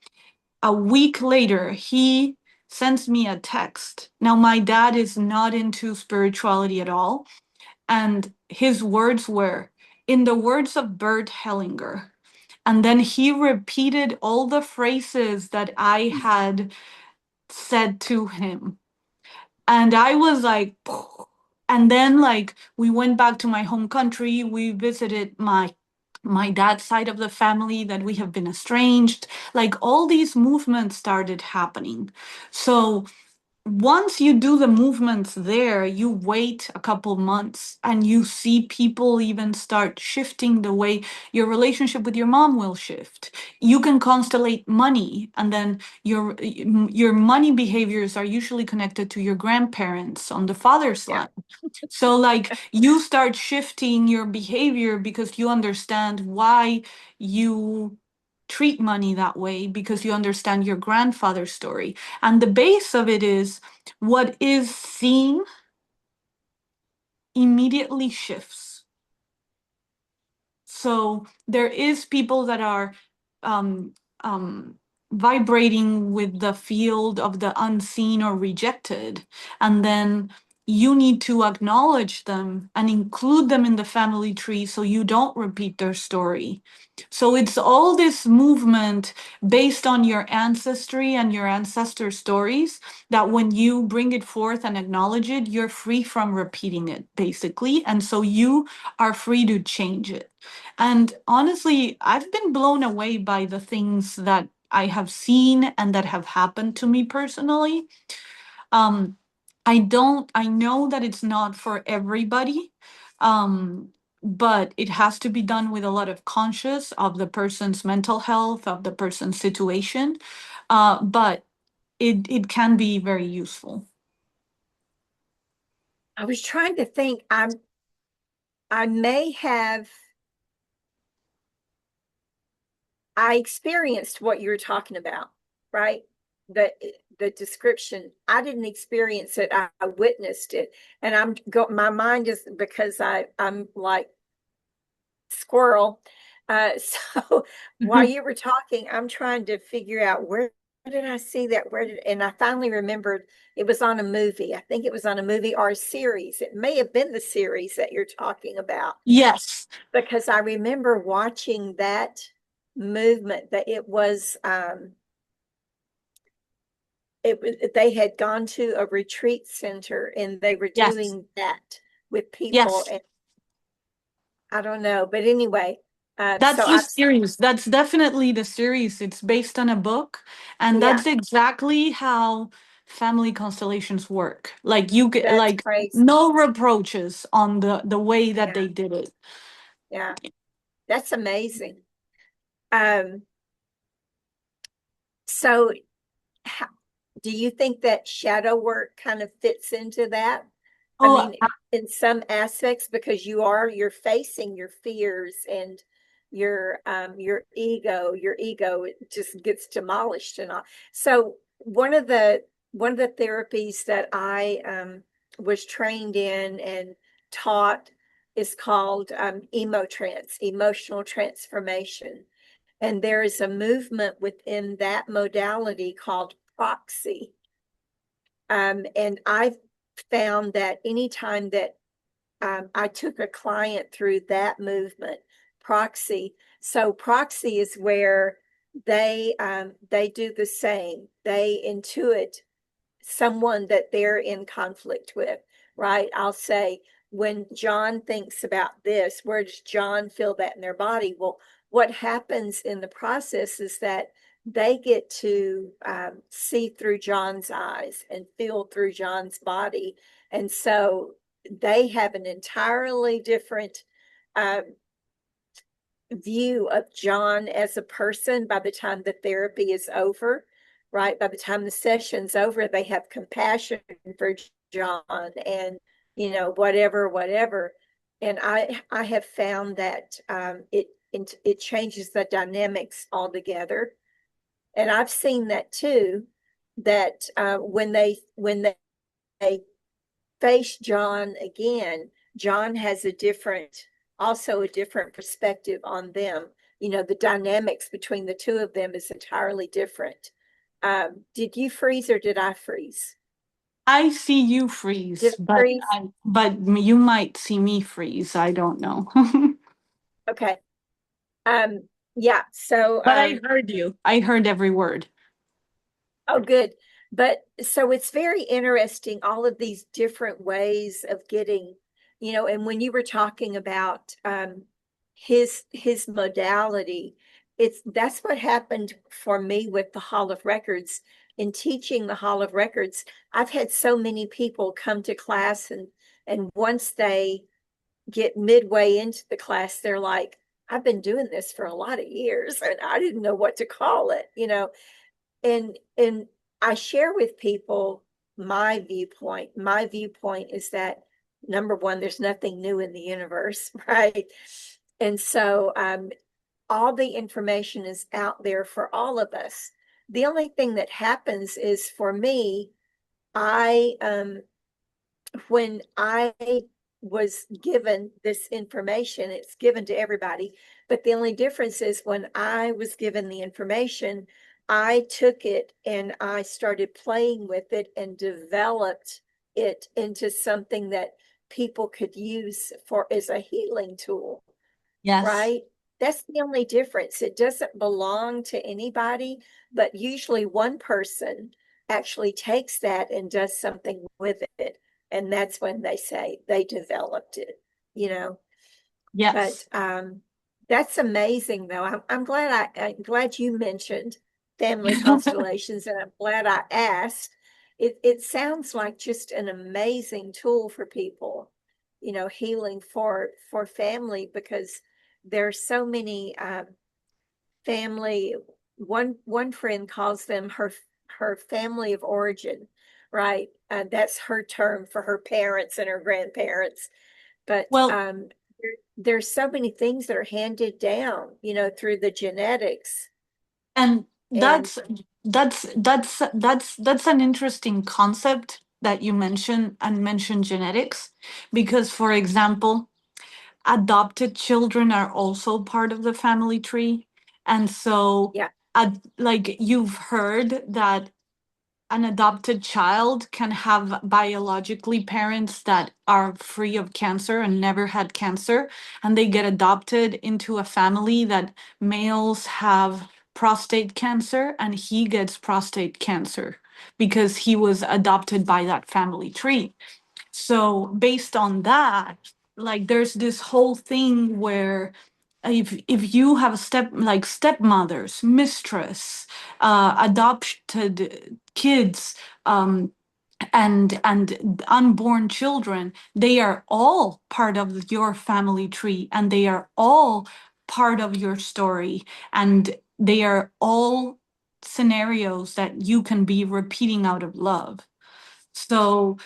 a week later, he sends me a text. Now, my dad is not into spirituality at all. And his words were, in the words of Bert Hellinger, and then he repeated all the phrases that I had said to him. And I was like, and then like we went back to my home country. We visited my dad's side of the family that we have been estranged. Like all these movements started happening. So once you do the movements there, you wait a couple months and you see people even start shifting the way your relationship with your mom will shift. You can constellate money, and then your money behaviors are usually connected to your grandparents on the father's Yeah. line. So, like, you start shifting your behavior because you understand why you treat money that way, because you understand your grandfather's story. And the base of it is what is seen immediately shifts. So, there is people that are um, um, vibrating with the field of the unseen or rejected. And then you need to acknowledge them and include them in the family tree so you don't repeat their story. So it's all this movement based on your ancestry and your ancestor stories that when you bring it forth and acknowledge it, you're free from repeating it, basically. And so you are free to change it. And honestly, I've been blown away by the things that I have seen and that have happened to me personally. um I know that it's not for everybody, um but it has to be done with a lot of conscious of the person's mental health, of the person's situation. But it can be very useful. I was trying to think. I may have I experienced what you were talking about, right? The the description. I didn't experience it. I witnessed it. And my mind is, because I'm like squirrel. So while you were talking, I'm trying to figure out, where did I see that? And I finally remembered it was on a movie. I think it was on a movie or a series. It may have been the series that you're talking about, Yes, because I remember watching that movement. That it was they had gone to a retreat center and they were yes, doing that with people. yes. And I don't know, but anyway, so That's the I've series. That's definitely the series. It's based on a book, and yeah, that's exactly how family constellations work. Like you get that's like crazy. no reproaches on the way that Yeah, they did it. yeah, that's amazing. Um, so how, do you think that shadow work kind of fits into that? I Oh, mean, in some aspects, because you're facing your fears and your ego it just gets demolished and all. So one of the therapies that I was trained in and taught is called emotional transformation. And there is a movement within that modality called proxy. And I've found that anytime that I took a client through that movement, proxy. So proxy is where they do the same. They intuit someone that they're in conflict with, right? I'll say, when John thinks about this, where does John feel that in their body? Well, what happens in the process is that they get to see through John's eyes and feel through John's body. And so they have an entirely different uh, view of John as a person by the time the therapy is over, right? By the time the session's over, they have compassion for John and, whatever. And I have found that it changes the dynamics altogether. And I've seen that too, that when they face John again, John has also a different perspective on them. The dynamics between the two of them is entirely different. Did you freeze or did I freeze? I see you Did freeze, I freeze? but you might see me freeze. I don't know. Okay. Yeah. So, But I heard you. I heard every word. oh, good. But so it's very interesting, all of these different ways of getting, and when you were talking about his modality, that's what happened for me with the Hall of Records. In teaching the Hall of Records, I've had so many people come to class, and once they get midway into the class, they're like, I've been doing this for a lot of years and I didn't know what to call it. And I share with people my viewpoint. My viewpoint is that, number one, there's nothing new in the universe, right? And so all the information is out there for all of us. The only thing that happens is, for me, I when I was given this information, it's given to everybody. But the only difference is, when I was given the information, I took it and I started playing with it and developed it into something that people could use for as a healing tool, Yes. right? That's the only difference. It doesn't belong to anybody, but usually one person actually takes that and does something with it. And that's when they say they developed it, you know. But Yes. that's amazing though. I'm glad you mentioned family constellations, and I'm glad I asked. It sounds like just an amazing tool for people, you know, healing for family, because there's so many family. One friend calls them her family of origin, right? That's her term for her parents and her grandparents. But Well, there's so many things that are handed down, you know, through the genetics. and And that's an interesting concept that you mentioned and mentioned genetics, because for example, adopted children are also part of the family tree. And so, yeah, like you've heard that an adopted child can have biologically parents that are free of cancer and never had cancer, and they get adopted into a family that males have prostate cancer, and he gets prostate cancer because he was adopted by that family tree. So based on that, like there's this whole thing where if you have stepmothers, mistress, adopted kids, um, and unborn children, they are all part of your family tree, and they are all part of your story, and they are all scenarios that you can be repeating out of love. So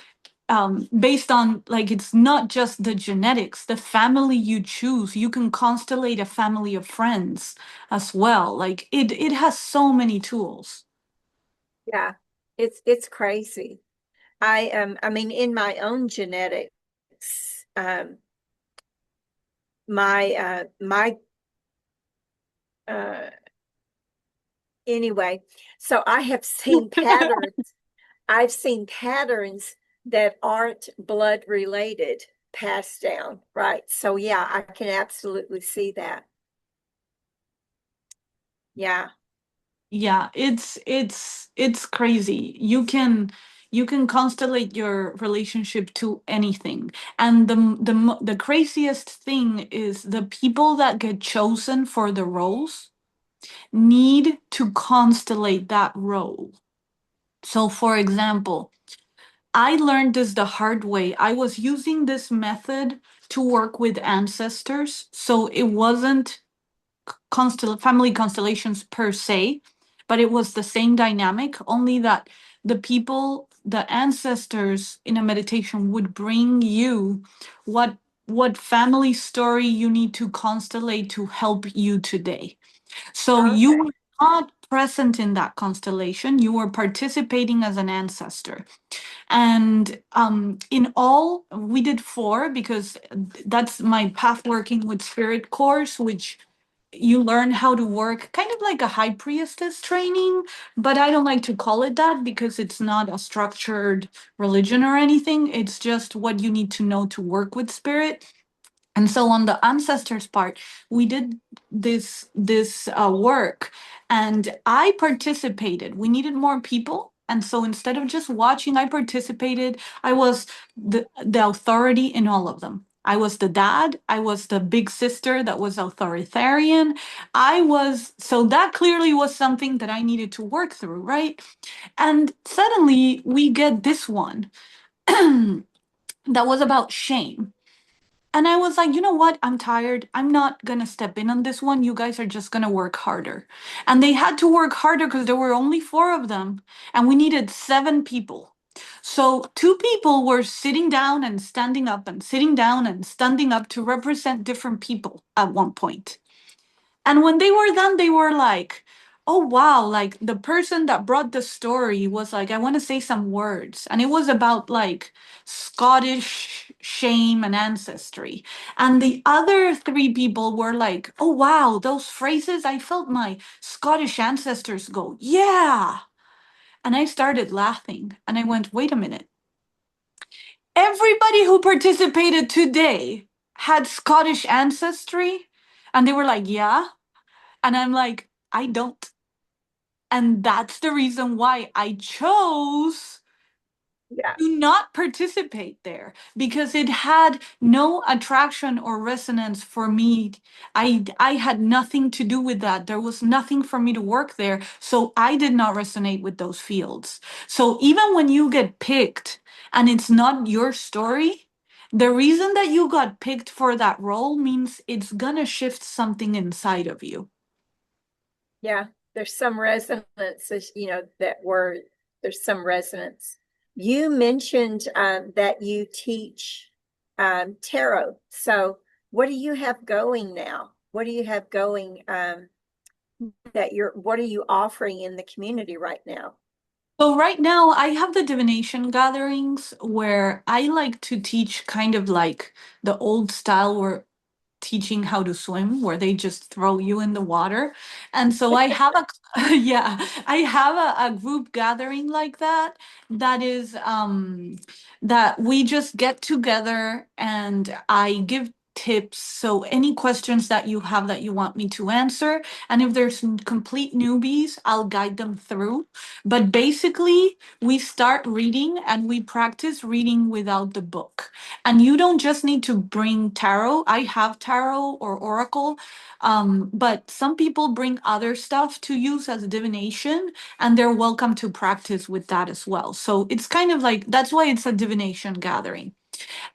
based on, like, it's not just the genetics, the family you choose, you can constellate a family of friends as well. Like it has so many tools. yeah, it's crazy. I mean, in my own genetics, my uh anyway, so I have seen patterns. I've seen patterns that aren't blood related passed down, right? So yeah, I can absolutely see that. Yeah, Yeah, it's crazy. You can constellate your relationship to anything. And the craziest thing is the people that get chosen for the roles need to constellate that role. So for example, I learned this the hard way. I was using this method to work with ancestors. So it wasn't family constellations per se, but it was the same dynamic, only that the people, the ancestors in a meditation would bring you what what family story you need to constellate to help you today. So you okay. were not present in that constellation, you were participating as an ancestor. And in all, we did four, because that's my path working with spirit course, which you learn how to work kind of like a high priestess training, but I don't like to call it that because it's not a structured religion or anything. It's just what you need to know to work with spirit. And so on the ancestors part, we did this work, and I participated. We needed more people, and so instead of just watching, I participated. I was the authority in all of them. I was the dad. I was the big sister that was authoritarian. I was, so that clearly was something that I needed to work through, right? And suddenly we get this one that was about shame. And I was like, you know what? I'm tired. I'm not going to step in on this one. You guys are just going to work harder. And they had to work harder because there were only four of them and we needed seven people. So two people were sitting down and standing up and sitting down and standing up to represent different people at one point. And when they were done, they were like, oh, wow. Like the person that brought the story was like, I want to say some words. And it was about like Scottish shame and ancestry. And the other three people were like, oh, wow, those phrases, I felt my Scottish ancestors go, yeah. And I started laughing and I went, wait a minute. everybody who participated today had Scottish ancestry, and they were like, yeah. And I'm like, I don't. And that's the reason why I chose Yeah. do not participate there because it had no attraction or resonance for me. I had nothing to do with that. There was nothing for me to work there, so I did not resonate with those fields. So even when you get picked and it's not your story, the reason that you got picked for that role means it's gonna shift something inside of you. Yeah, there's some resonances, there's some resonance. You mentioned that you teach tarot. So, what do you have going now? What do you have going what are you offering in the community right now? So right now I have the divination gatherings where I like to teach kind of like the old style where teaching how to swim where they just throw you in the water. And so I have a yeah, I have a group gathering like that that is that we just get together and I give tips. So any questions that you have that you want me to answer, and if there's some complete newbies, I'll guide them through. But basically, we start reading and we practice reading without the book. And you don't just need to bring tarot. I have tarot or oracle, but some people bring other stuff to use as divination, and they're welcome to practice with that as well. So it's kind of like that's why it's a divination gathering.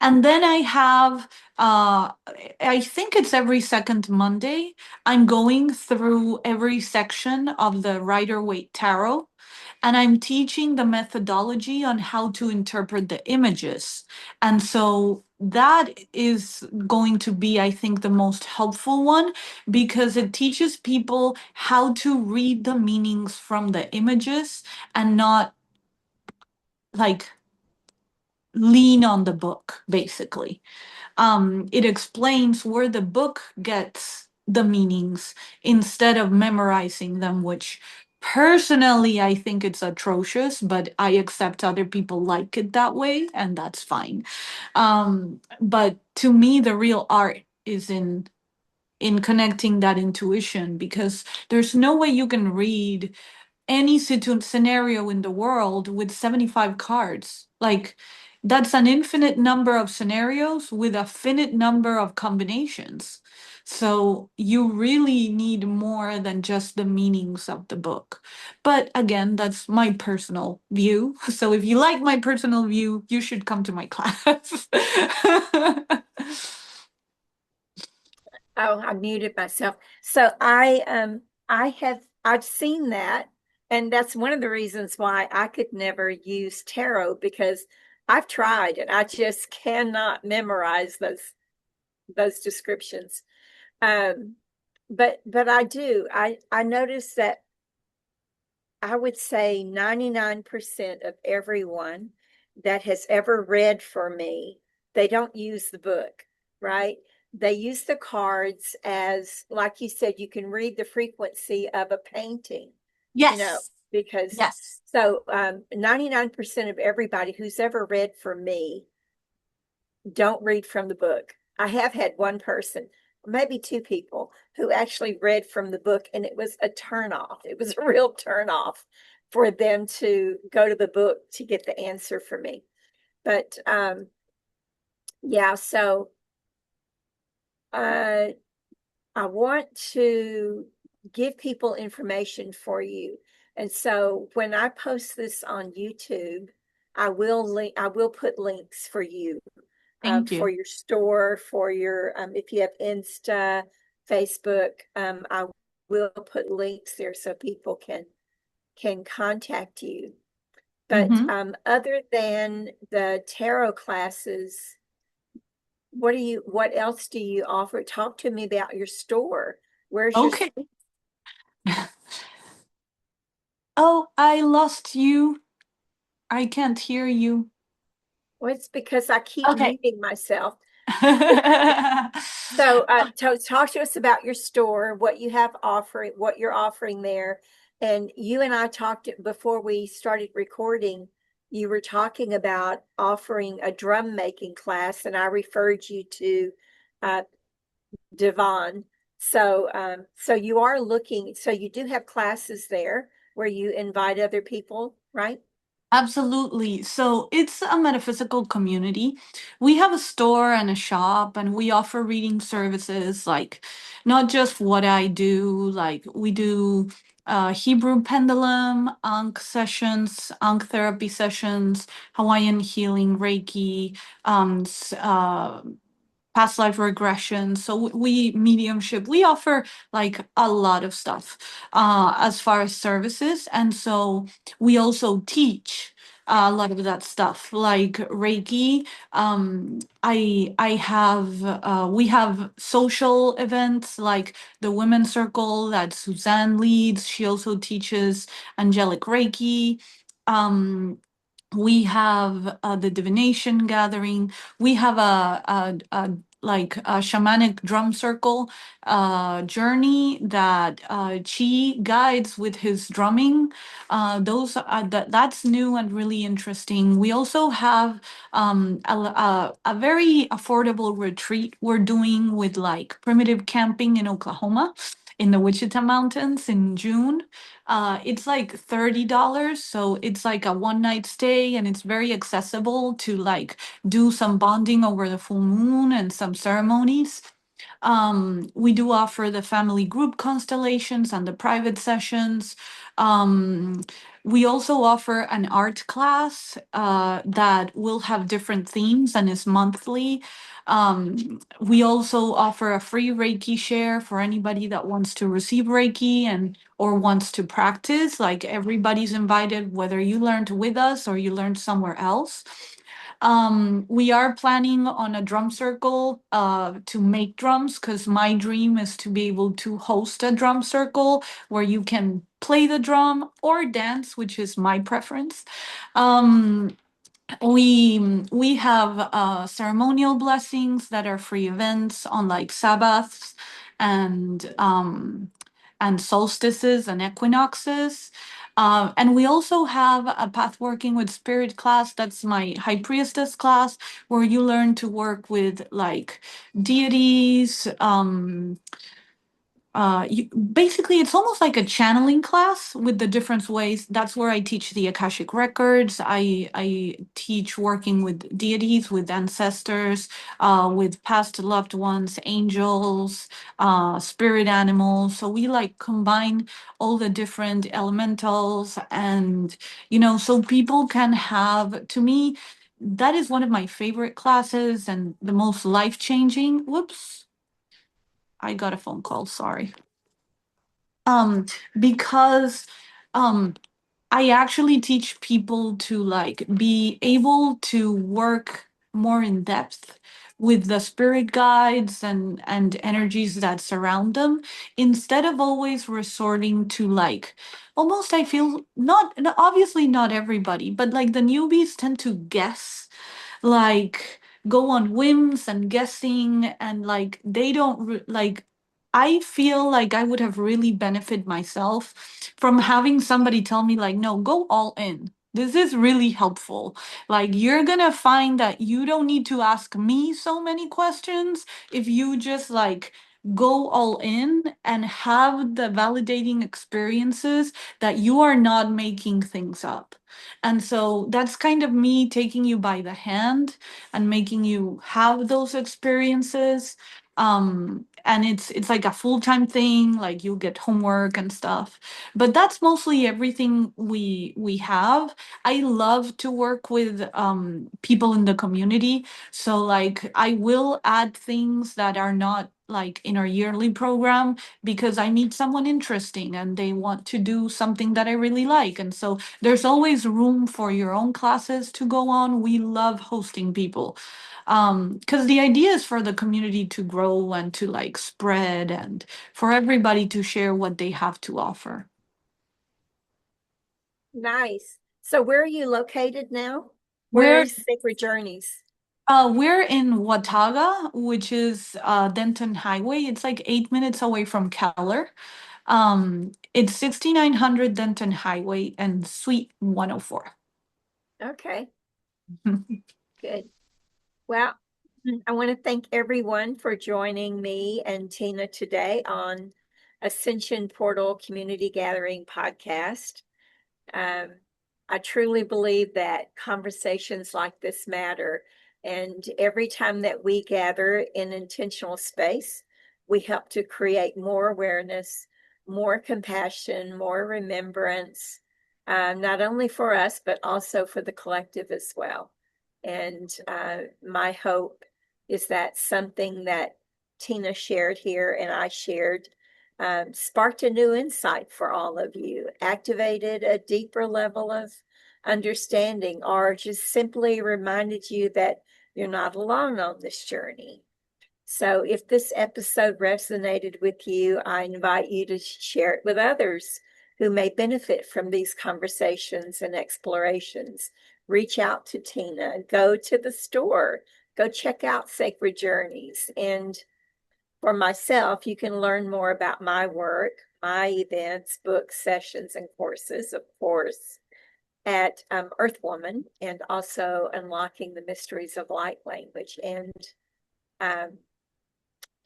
And then I have, I think it's every second Monday, I'm going through every section of the Rider Waite Tarot, and I'm teaching the methodology on how to interpret the images. And so that is going to be, I think, the most helpful one because it teaches people how to read the meanings from the images and not like lean on the book, basically. It explains where the book gets the meanings instead of memorizing them, which personally I think it's atrocious, but I accept other people like it that way, and that's fine. But to me, the real art is in connecting that intuition because there's no way you can read any scenario in the world with 75 cards. Like, that's an infinite number of scenarios with a finite number of combinations. So you really need more than just the meanings of the book. But again, that's my personal view. So if you like my personal view, you should come to my class. Oh, I muted myself. So I've seen that, and that's one of the reasons why I could never use tarot because I've tried and I just cannot memorize those descriptions. Um, but I do. I noticed that I would say 99% of everyone that has ever read for me, they don't use the book, right? They use the cards as, like you said, you can read the frequency of a painting, you know, Yes. because Yes. so 99% of everybody who's ever read for me don't read from the book. I have had one person, maybe two people, who actually read from the book, and it was a turnoff. It was a real turnoff for them to go to the book to get the answer for me. But yeah, so uh, I want to give people information for you. And so when I post this on YouTube, I will put links for you Thank for you. your store, for your if you have Insta, Facebook. I will put links there so people can contact you. But Mm-hmm. other than the tarot classes, what else do you offer? Talk to me about your store. Where's your Okay. Oh, I lost you. I can't hear you. Well, it's because I keep Okay. muting myself. So, talk to us about your store, what you have offering, what you're offering there. And you and I talked before we started recording. you were talking about offering a drum making class, and I referred you to uh, Devon. So you are looking, so you do have classes there where you invite other people, right? Absolutely. So it's a metaphysical community. We have a store and a shop, and we offer reading services, like not just what I do, like we do Hebrew pendulum, Ankh sessions, Ankh therapy sessions, Hawaiian healing, Reiki, past life regression. So we mediumship, we offer like a lot of stuff as far as services. And so we also teach a lot of that stuff like Reiki. I have we have social events like the women's circle that Suzanne leads. She also teaches angelic Reiki. Um, we have the divination gathering. We have a like a shamanic drum circle journey that Chi guides with his drumming. That's new and really interesting. We also have a very affordable retreat we're doing with like primitive camping in Oklahoma in the Wichita Mountains in June. It's like $30, so it's like a one night stay, and it's very accessible to like do some bonding over the full moon and some ceremonies. We do offer the family group constellations and the private sessions. Um, we also offer an art class that will have different themes and is monthly. We also offer a free Reiki share for anybody that wants to receive Reiki and or wants to practice. Like everybody's invited, whether you learned with us or you learned somewhere else. We are planning on a drum circle to make drums because my dream is to be able to host a drum circle where you can play the drum or dance, which is my preference. Um, we have ceremonial blessings that are free events on like Sabbaths and solstices and equinoxes. And we also have a path working with spirit class. That's my high priestess class, where you learn to work with like deities, basically it's almost like a channeling class with the different ways. That's where I teach the Akashic Records. I teach working with deities, with ancestors, with past loved ones, angels, spirit animals. So we like combine all the different elementals, and so people can have, to me, that is one of my favorite classes and the most life-changing. Whoops, I got a phone call, sorry. um because um I actually teach people to like be able to work more in depth with the spirit guides and energies that surround them, instead of always resorting to like, almost, I feel, not, obviously not everybody, but like the newbies tend to guess, like go on whims and guessing, and like they don't like, I feel like I would have really benefited myself from having somebody tell me like, no, go all in. This is really helpful. Like you're gonna find that you don't need to ask me so many questions if you just like go all in and have the validating experiences that you are not making things up. And so that's kind of me taking you by the hand and making you have those experiences. And it's like a full-time thing, like you'll get homework and stuff. But that's mostly everything we have. I love to work with people in the community. So like I will add things that are not like in our yearly program because I meet someone interesting and they want to do something that I really like. And so there's always room for your own classes to go on. We love hosting people. Because the idea is for the community to grow and to like spread and for everybody to share what they have to offer. Nice. So where are you located now? Where We're is Sacred Journeys? we're in Watauga, which is Denton Highway. It's like 8 minutes away from Keller. It's 6900 Denton Highway and Suite 104. Okay, good. Well, I want to thank everyone for joining me and Tina today on Ascension Portal Community Gathering podcast. Um, I truly believe that conversations like this matter. And every time that we gather in intentional space, we help to create more awareness, more compassion, more remembrance, not only for us, but also for the collective as well. And my hope is that something that Tina shared here and I shared sparked a new insight for all of you, activated a deeper level of understanding, or just simply reminded you that you're not alone on this journey. So, if this episode resonated with you, I invite you to share it with others who may benefit from these conversations and explorations. Reach out to Tina, go to the store, go check out Sacred Journeys, and for myself, you can learn more about my work, my events, books, sessions, and courses, of course, at Earthwoman, and also Unlocking the Mysteries of Light Language. And um,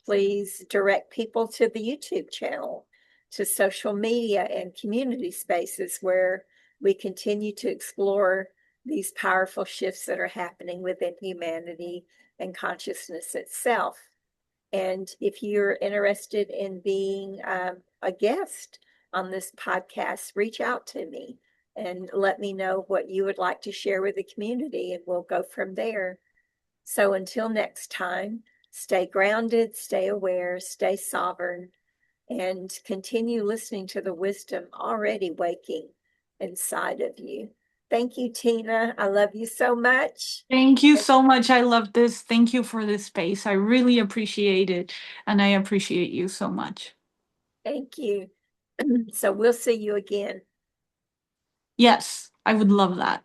please direct people to the YouTube channel, to social media and community spaces where we continue to explore these powerful shifts that are happening within humanity and consciousness itself. And if you're interested in being a guest on this podcast, reach out to me and let me know what you would like to share with the community, and we'll go from there. So until next time, stay grounded, stay aware, stay sovereign, and continue listening to the wisdom already waking inside of you. Thank you, Tina. I love you so much. Thank you so much. I love this. Thank you for this space. I really appreciate it. And I appreciate you so much. Thank you. So we'll see you again. Yes, I would love that.